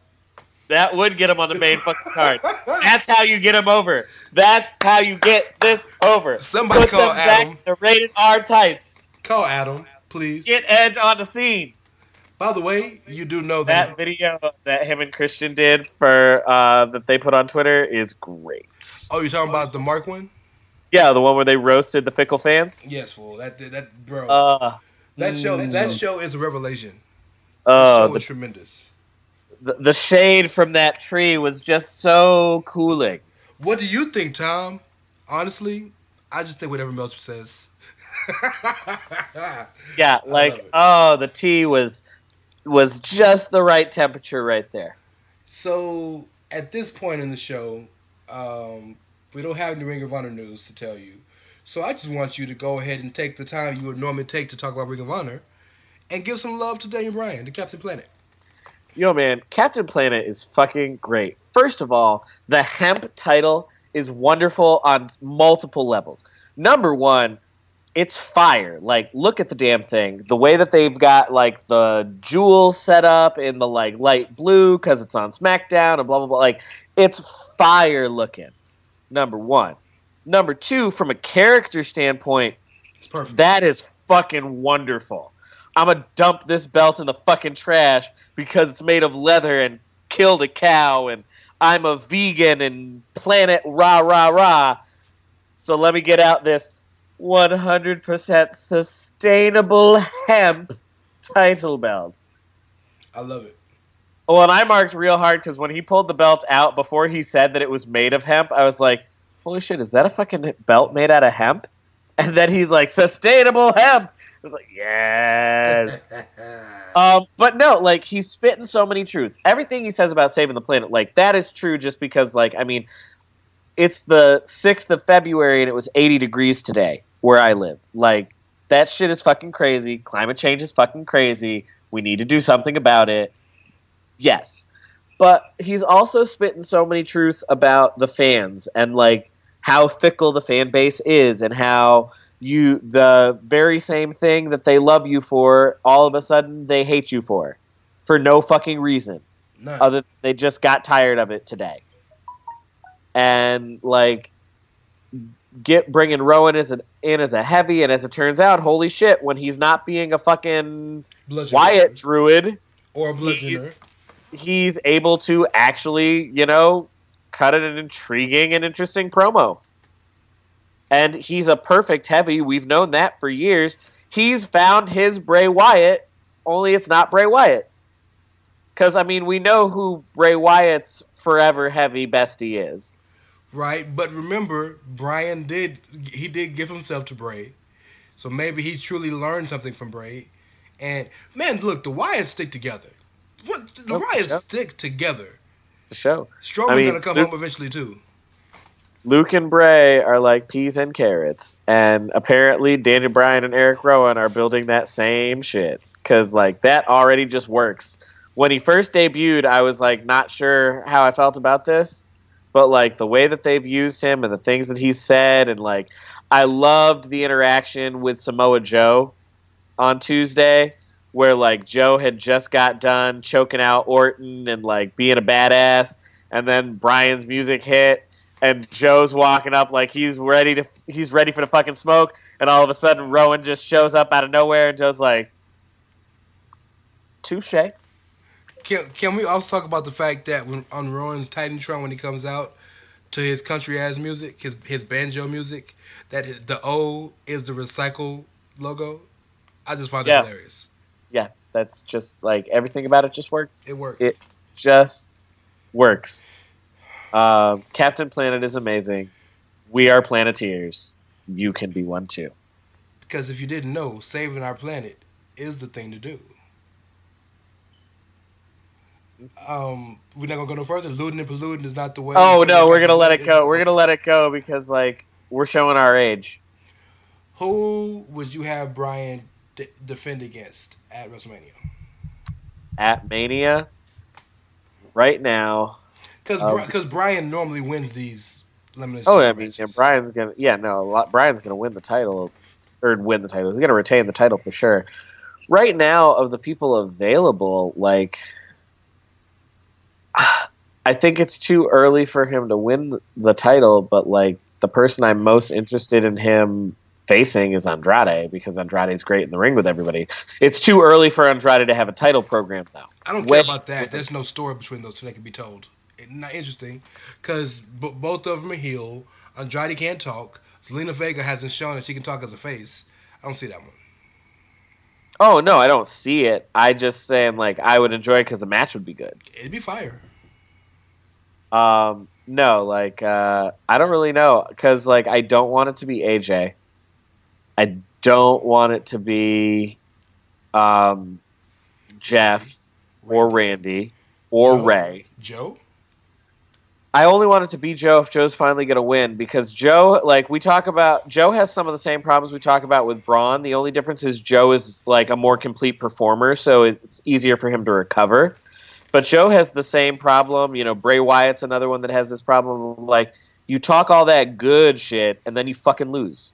That would get him on the main fucking card. That's how you get him over. That's how you get this over. Somebody Put call them Adam. Back the rated R tights. Call Adam, please. Get Edge on the scene. By the way, you do know that video that him and Christian did for that they put on Twitter is great. Oh, you're talking about the Mark one? Yeah, the one where they roasted the fickle fans. Yes, fool. That bro. That show is a revelation. That show was tremendous. The shade from that tree was just so cooling. What do you think, Tom? Honestly, I just think whatever Meltzer says. Yeah, like the tea was just the right temperature right there. So at this point in the show, we don't have any Ring of Honor news to tell you. So I just want you to go ahead and take the time you would normally take to talk about Ring of Honor and give some love to Daniel Bryan, the Captain Planet. Yo, man, Captain Planet is fucking great. First of all, the hemp title is wonderful on multiple levels. Number one, it's fire. Like, look at the damn thing. The way that they've got, like, the jewel set up in the, like, light blue because it's on SmackDown and blah, blah, blah. Like, it's fire looking. Number one. Number two, from a character standpoint, that is fucking wonderful. I'm going to dump this belt in the fucking trash because it's made of leather and killed a cow and I'm a vegan and planet rah rah rah. So let me get out this 100% sustainable hemp title belts. I love it. Well, and I marked real hard because when he pulled the belt out before he said that it was made of hemp, I was like, holy shit, is that a fucking belt made out of hemp? And then he's like, sustainable hemp. I was like, yes. But no, like, he's spitting so many truths. Everything he says about saving the planet, like, that is true just because, like, I mean, it's the 6th of February and it was 80 degrees today where I live. Like, that shit is fucking crazy. Climate change is fucking crazy. We need to do something about it. Yes. But he's also spitting so many truths about the fans and, like, how fickle the fan base is and how the very same thing that they love you for, all of a sudden they hate you for no fucking reason. None. Other than they just got tired of it today. And, like, bringing Rowan in as a heavy, and as it turns out, holy shit, when he's not being a fucking Wyatt druid or a bludgeoner, he's able to actually, cut an intriguing and interesting promo. And he's a perfect heavy. We've known that for years. He's found his Bray Wyatt, only it's not Bray Wyatt. Because, I mean, we know who Bray Wyatt's forever heavy bestie is. Right, but remember, Brian did give himself to Bray. So maybe he truly learned something from Bray. And, man, look, the Wyatts stick together. The Wyatts stick together. The show. Strowman's going to come home eventually, too. Luke and Bray are like peas and carrots. And apparently Daniel Bryan and Eric Rowan are building that same shit. Because, like, that already just works. When he first debuted, I was, like, not sure how I felt about this. But, like, the way that they've used him and the things that he's said, and, like, I loved the interaction with Samoa Joe on Tuesday, where, like, Joe had just got done choking out Orton and, like, being a badass, and then Brian's music hit, and Joe's walking up like he's ready for the fucking smoke, and all of a sudden Rowan just shows up out of nowhere, and Joe's like, touche. Can we also talk about the fact that when on Rowan's Titantron, when he comes out to his country ass music, his banjo music, that the O is the recycle logo? I just find that hilarious. Yeah, that's just like everything about it just works. It works. It just works. Captain Planet is amazing. We are Planeteers. You can be one too. Because if you didn't know, saving our planet is the thing to do. We're not gonna go no further. Looting and polluting is not the way. Oh no, we're gonna let it go. We're gonna let it go because, like, we're showing our age. Who would you have Brian defend against at WrestleMania? At Mania, right now. Because Brian normally wins these elimination. Oh, I mean, yeah, Brian's gonna win the title, or win the title. He's gonna retain the title for sure. Right now, of the people available, like, I think it's too early for him to win the title, but, like, the person I'm most interested in him facing is Andrade, because Andrade's great in the ring with everybody. It's too early for Andrade to have a title program, though. I don't care about that. There's no story between those two that can be told. It's not interesting, because both of them are heel. Andrade can't talk. Zelina Vega hasn't shown that she can talk as a face. I don't see that one. Oh, no, I don't see it. I just saying, like, I would enjoy it because the match would be good. It'd be fire. No, like, I don't really know, because, like, I don't want it to be AJ. I don't want it to be Jeff or Randy or Ray. Joe? I only want it to be Joe if Joe's finally going to win, because Joe, like, Joe has some of the same problems we talk about with Braun. The only difference is Joe is, like, a more complete performer, so it's easier for him to recover. But Joe has the same problem. You know, Bray Wyatt's another one that has this problem. Like, you talk all that good shit, and then you fucking lose.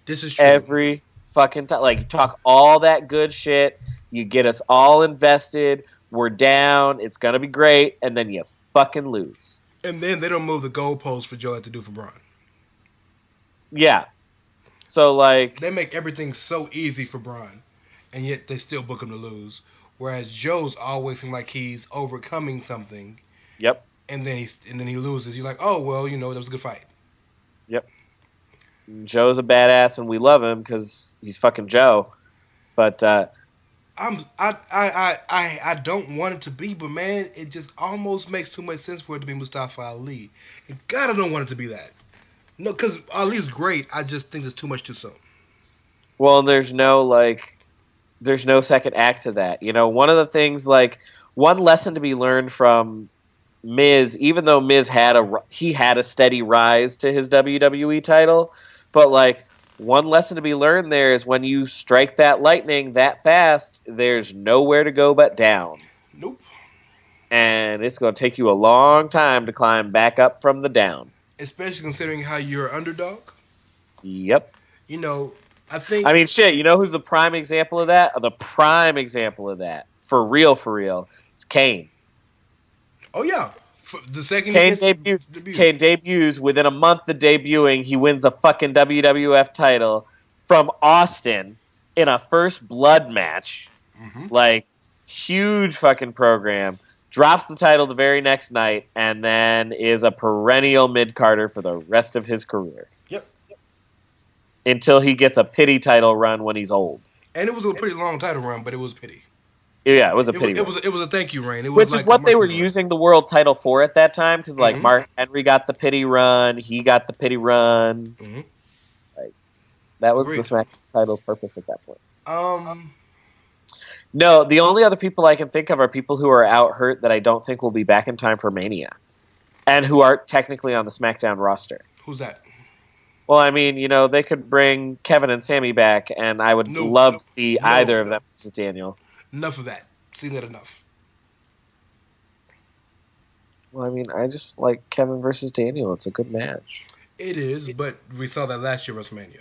This is true. Every fucking time. Like, you talk all that good shit, you get us all invested, we're down, it's going to be great, and then you fucking lose. And then they don't move the goalposts for Joe to do for Braun. Yeah. So, like, they make everything so easy for Braun, and yet they still book him to lose. Whereas Joe's always seems like he's overcoming something Yep. And then he loses. You're like, oh well, that was a good fight. Yep. Joe's a badass, and we love him because he's fucking Joe. But I don't want it to be, but man, it just almost makes too much sense for it to be Mustafa Ali. And God, I don't want it to be that. No, because Ali's great. I just think it's too much too soon. well, there's no second act to that. One of the things, one lesson to be learned from Miz, even though Miz had a steady rise to his WWE title, but one lesson to be learned there is when you strike that lightning that fast, there's nowhere to go but down. Nope. And it's going to take you a long time to climb back up from the down. Especially considering how you're an underdog. Yep. I think... I mean, shit, who's the prime example of that? The prime example of that, for real, it's Kane. Oh, yeah. The second Kane debuts within a month of debuting. He wins the fucking WWF title from Austin in a first blood match. Mm-hmm. Huge fucking program. Drops the title the very next night, and then is a perennial mid-carder for the rest of his career. Yep. Until he gets a pity title run when he's old. And it was a pretty long title run, but it was pity. Yeah, it was a pity. It was a thank you reign. Which is what they were using the world title for at that time, because Mark Henry got the pity run, he got the pity run. Mm-hmm. That was the SmackDown title's purpose at that point. No, the only other people I can think of are people who are out hurt that I don't think will be back in time for Mania, and who are technically on the SmackDown roster. Who's that? Well, I mean, they could bring Kevin and Sammy back, and I would love to see either of them versus Daniel. Enough of that. Seen that enough. Well, I mean, I just like Kevin versus Daniel. It's a good match. It is, but we saw that last year WrestleMania,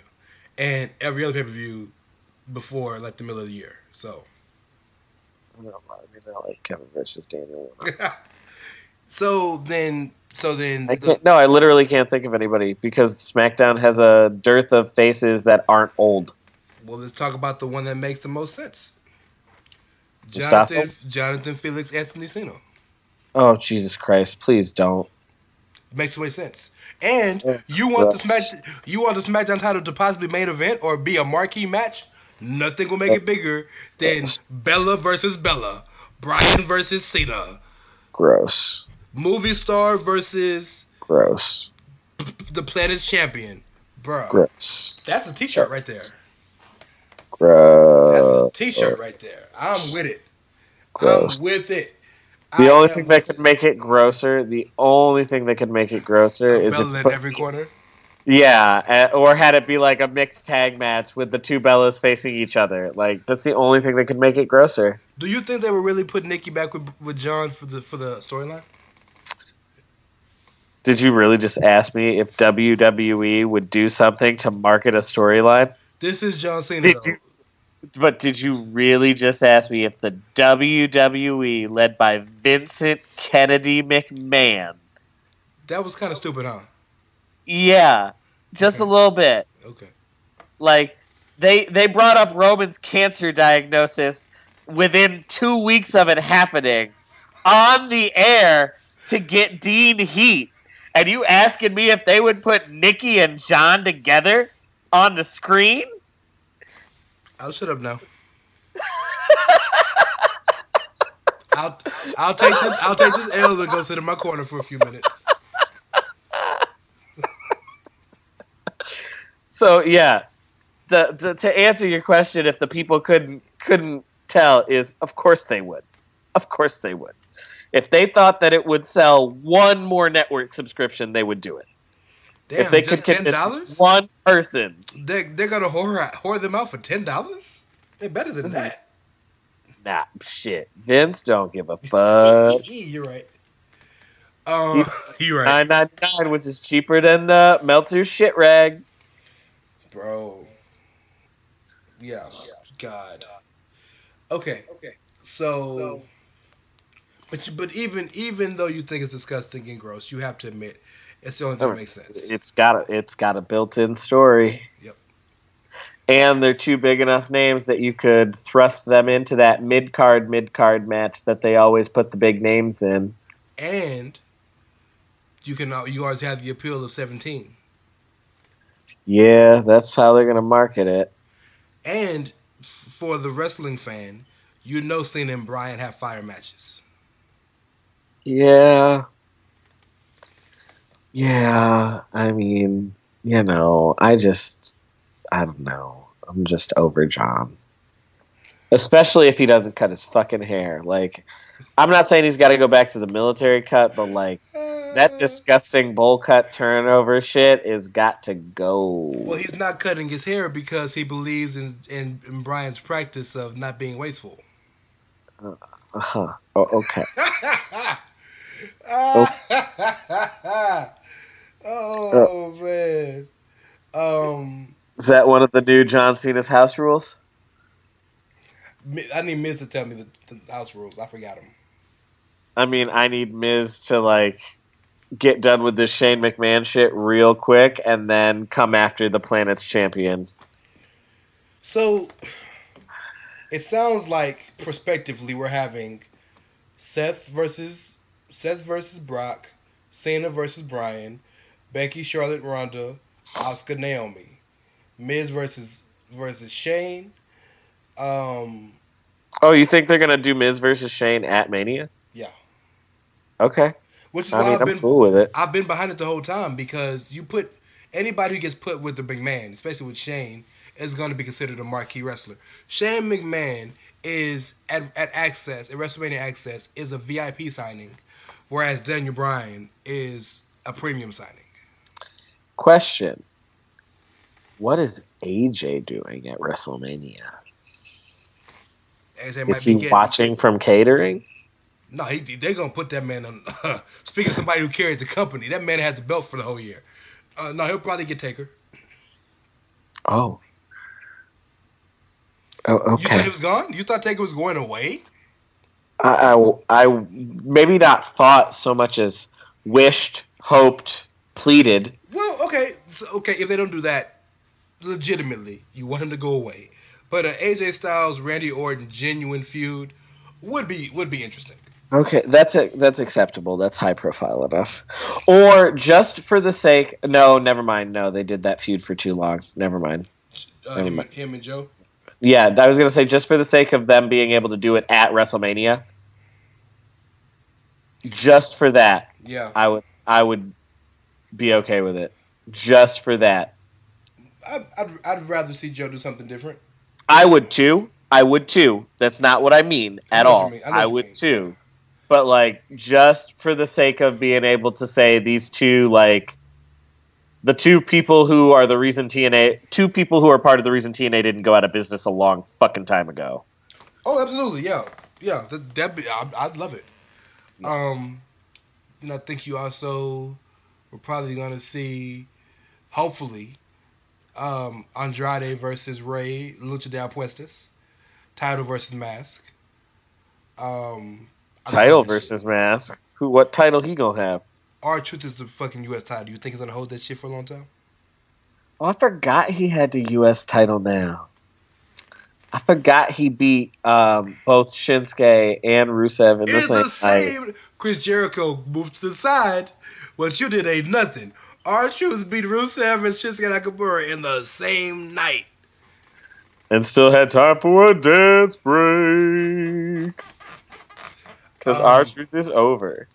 and every other pay-per-view before the middle of the year. So. No, I mean, I like Kevin versus Daniel. So then, I literally can't think of anybody because SmackDown has a dearth of faces that aren't old. Well, let's talk about the one that makes the most sense. Mustafa? Jonathan Felix Anthony Cena. Oh, Jesus Christ! Please don't. It makes too much sense. And you want the SmackDown title to possibly main event or be a marquee match? Nothing will make it bigger than Bella versus Bella, Bryan versus Cena. Gross. Movie star versus gross. The planet's champion, bro. Gross. That's a T-shirt right there. Gross. That's a T-shirt right there. I'm with it. Gross. I'm with it. The only thing that could make it grosser, is Bella in every corner. Yeah, or had it be a mixed tag match with the two Bellas facing each other. That's the only thing that could make it grosser. Do you think they would really put Nikki back with John for the storyline? Did you really just ask me if WWE would do something to market a storyline? This is John Cena. But did you really just ask me if the WWE, led by Vincent Kennedy McMahon... That was kind of stupid, huh? Yeah, just a little bit. Okay. They brought up Roman's cancer diagnosis within 2 weeks of it happening on the air to get Dean heat. And you asking me if they would put Nikki and John together on the screen? I'll shut up now. I'll take this L and go sit in my corner for a few minutes. So yeah, to answer your question, if the people couldn't tell, is of course they would. Of course they would. If they thought that it would sell one more network subscription, they would do it. Damn, if they just could convince $10? one person, they're gonna whore them out for $10. They're better than that. Nah, shit. Vince don't give a fuck. You're right. You're right. $9.99, which is cheaper than Meltzer's shit rag. Bro. Yeah. God. Okay. So, but even though you think it's disgusting and gross, you have to admit it's the only thing that makes sense. It's got a built-in story. Yep. And they're two big enough names that you could thrust them into that mid-card match that they always put the big names in. and you always have the appeal of 17. Yeah, that's how they're gonna market it. And for the wrestling fan, Cena and Bryan have fire matches. Yeah. Yeah. I mean, I don't know. I'm just over John. Especially if he doesn't cut his fucking hair. Like, I'm not saying he's got to go back to the military cut, but like that disgusting bowl cut turnover shit is got to go. Well, he's not cutting his hair because he believes in Bryan's practice of not being wasteful. Oh, okay. Oh man. Is that one of the new John Cena's house rules? I need Miz to tell me the house rules. I forgot them. I mean, I need Miz to like get done with this Shane McMahon shit real quick and then come after the planet's champion. So it sounds like prospectively we're having Seth versus Brock, Cena versus Bryan, Becky, Charlotte, Ronda, Asuka, Naomi, Miz versus Shane. Oh, you think they're gonna do Miz versus Shane at Mania? Yeah. Okay. Which is why I'm cool with it. I've been behind it the whole time because you put anybody who gets put with the McMahon, especially with Shane, is going to be considered a marquee wrestler. Shane McMahon is at WrestleMania Access is a VIP signing, whereas Daniel Bryan is a premium signing. Question: what is AJ doing at WrestleMania? AJ is he watching from catering? No, they're gonna put that man on. Speaking of somebody who carried the company, that man had the belt for the whole year. No, he'll probably get Taker. Oh. Oh, okay. You thought he was gone? You thought Taker was going away? I maybe not thought so much as wished, hoped, pleaded. Well, okay, if they don't do that, legitimately, you want him to go away. But AJ Styles, Randy Orton, genuine feud would be interesting. Okay, that's acceptable. That's high profile enough. Or just for the sake, no, never mind. No, they did that feud for too long. Never mind. Him and Joe. Yeah, I was gonna say just for the sake of them being able to do it at WrestleMania. Just for that, yeah, I would be okay with it. Just for that, I'd rather see Joe do something different. I would too. That's not what I mean at all. I would too. But like, just for the sake of being able to say these two, like, the two people who are the reason two people who are part of the reason TNA didn't go out of business a long fucking time ago. Oh, absolutely, yeah. I'd love it. I think you also we're probably gonna see, hopefully, Andrade versus Rey, Lucha de Apuestas, title versus mask. Title versus mask. What title he gonna have? R-Truth is the fucking U.S. title. You think he's gonna hold that shit for a long time? Oh, I forgot he had the U.S. title now. I forgot he beat both Shinsuke and Rusev in the same night. Chris Jericho moved to the side. What you did ain't nothing. R-Truth beat Rusev and Shinsuke Nakamura in the same night. And still had time for a dance break. Because R-Truth is over.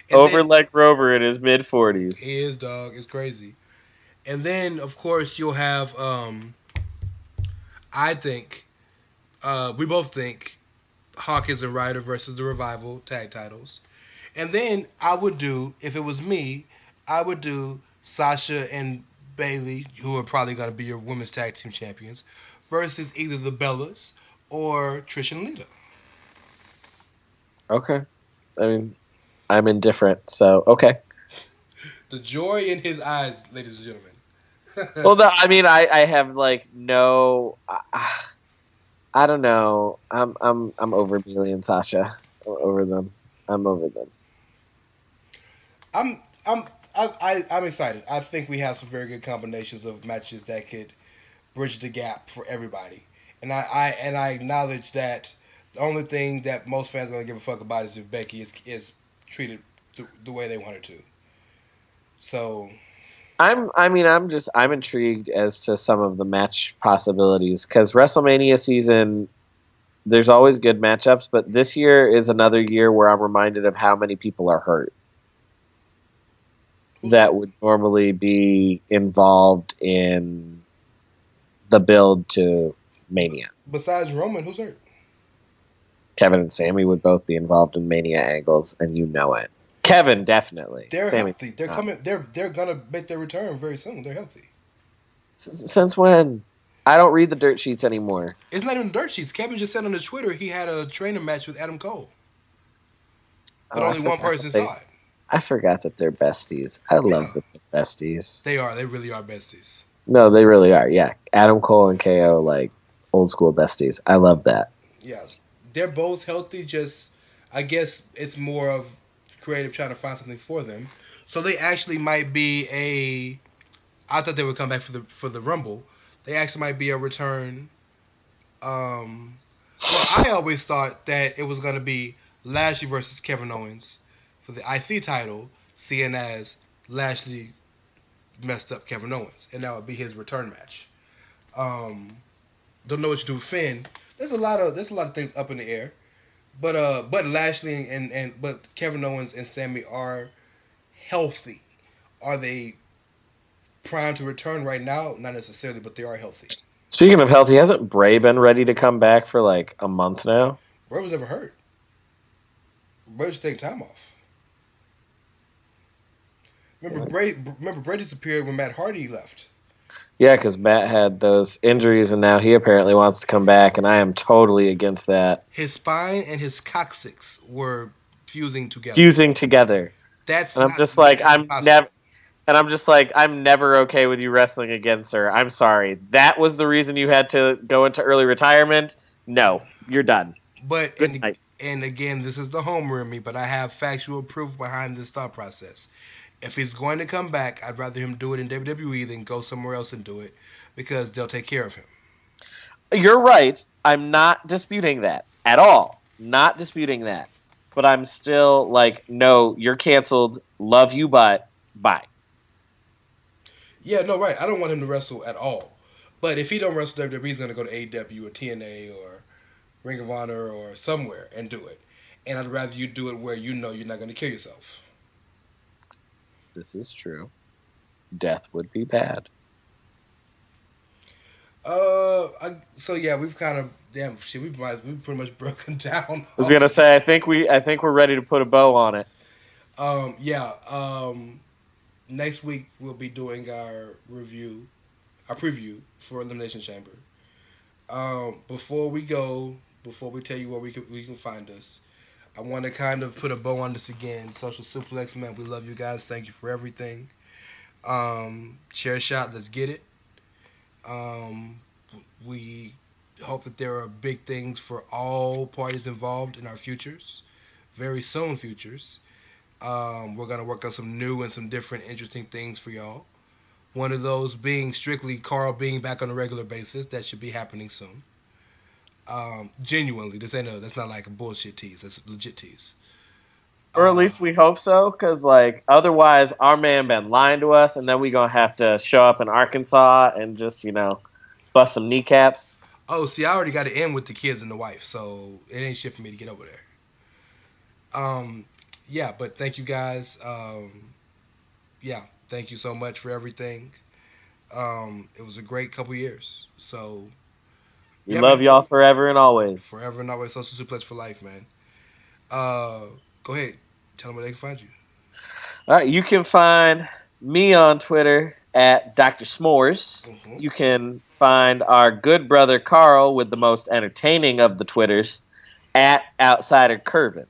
And like Rover in his mid-40s. He is, dog. It's crazy. And then, of course, you'll have, I think, we both think, Hawkins and Ryder versus the Revival tag titles. And then I would do, if it was me, I would do Sasha and Bayley, who are probably going to be your women's tag team champions, versus either the Bellas or Trish and Lita. Okay. I mean, I'm indifferent, so okay. The joy in his eyes, ladies and gentlemen. Well, no, I mean, I have like no, I don't know. I'm over Bayley and Sasha. I'm over them. I'm excited. I think we have some very good combinations of matches that could bridge the gap for everybody. And I acknowledge that the only thing that most fans are gonna give a fuck about is if Becky is treated the way they wanted to. So I'm intrigued as to some of the match possibilities because WrestleMania season, there's always good matchups, but this year is another year where I'm reminded of how many people are hurt that would normally be involved in the build to Mania. besides Roman, who's hurt? Kevin and Sammy would both be involved in Mania angles, and you know it. Kevin definitely. They're Sammy, healthy. They're coming. They're gonna make their return very soon. They're healthy. Since when? I don't read the dirt sheets anymore. It's not even dirt sheets. Kevin just said on his Twitter he had a training match with Adam Cole, but only one person saw it. I forgot that they're besties. I love the besties. They are. They really are besties. No, they really are. Yeah, Adam Cole and KO, like old school besties. I love that. Yeah, they're both healthy. Just, I guess it's more of creative trying to find something for them. So they actually might be a. I thought they would come back for the Rumble. They actually might be a return. Well, I always thought that it was going to be Lashley versus Kevin Owens for the IC title, seeing as Lashley messed up Kevin Owens, and that would be his return match. Don't know what to do with Finn. There's a lot of things up in the air, but Lashley but Kevin Owens and Sammy are healthy. Are they primed to return right now? Not necessarily, but they are healthy. Speaking of healthy, hasn't Bray been ready to come back for like a month now? Bray was never hurt. Bray was taking time off. Remember Bray disappeared when Matt Hardy left. Yeah, because Matt had those injuries, and now he apparently wants to come back, and I am totally against that. His spine and his coccyx were fusing together. I'm never okay with you wrestling again, sir. I'm sorry. That was the reason you had to go into early retirement? No, you're done. But and again, this is the homer in me, but I have factual proof behind this thought process. If he's going to come back, I'd rather him do it in WWE than go somewhere else and do it because they'll take care of him. You're right. I'm not disputing that at all. Not disputing that. But I'm still like, no, you're canceled. Love you, but bye. Yeah, no, right. I don't want him to wrestle at all. But if he don't wrestle WWE, he's going to go to AEW or TNA or Ring of Honor or somewhere and do it. And I'd rather you do it where you know you're not going to kill yourself. This is true. Death would be bad. So yeah, we've kind of we've pretty much broken down. I was gonna say I think we're ready to put a bow on it. Next week we'll be doing our preview for Elimination Chamber. Before we tell you where we can find us, I want to kind of put a bow on this again. Social Suplex, man, we love you guys. Thank you for everything. Chairshot, let's get it. We hope that there are big things for all parties involved in our futures, very soon futures. We're going to work on some new and some different interesting things for y'all. One of those being strictly Karl being back on a regular basis. That should be happening soon. Genuinely, that's not like a bullshit tease. That's a legit tease. Or at least we hope so, because like otherwise our man been lying to us, and then we gonna have to show up in Arkansas and just bust some kneecaps. Oh, see, I already got it in with the kids and the wife, so it ain't shit for me to get over there. Yeah, but thank you guys. Thank you so much for everything. It was a great couple years. So we love y'all forever and always. Forever and always. Social Suplex for life, man. Go ahead. Tell them where they can find you. All right, you can find me on Twitter at Dr. S'mores. Mm-hmm. You can find our good brother Karl with the most entertaining of the Twitters at Outsider Curvin.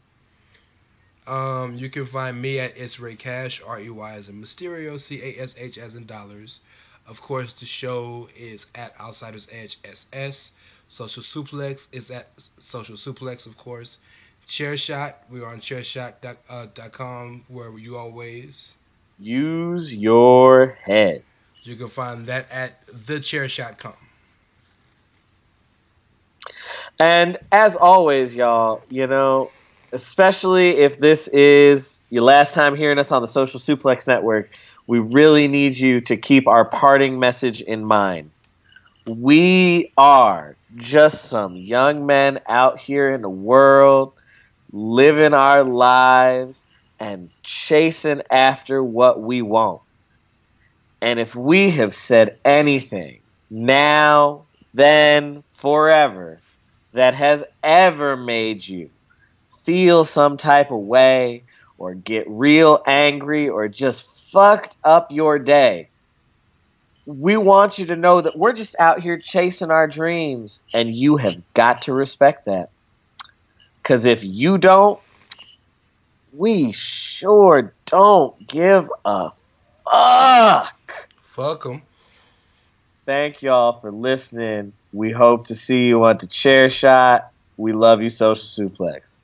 You can find me at It's Ray Cash, R-E-Y as in Mysterio, C-A-S-H as in dollars. Of course, the show is at Outsiders Edge SS. Social Suplex is at Social Suplex, of course. Chairshot, we're on chairshot.com, where you always use your head. You can find that at thechairshot.com. And as always, y'all, especially if this is your last time hearing us on the Social Suplex Network, we really need you to keep our parting message in mind. We are just some young men out here in the world, living our lives and chasing after what we want. And if we have said anything now, then, forever, that has ever made you feel some type of way or get real angry or just fucked up your day, we want you to know that we're just out here chasing our dreams, and you have got to respect that. Because if you don't, we sure don't give a fuck. Fuck them. Thank y'all for listening. We hope to see you on the Chairshot. We love you, Social Suplex.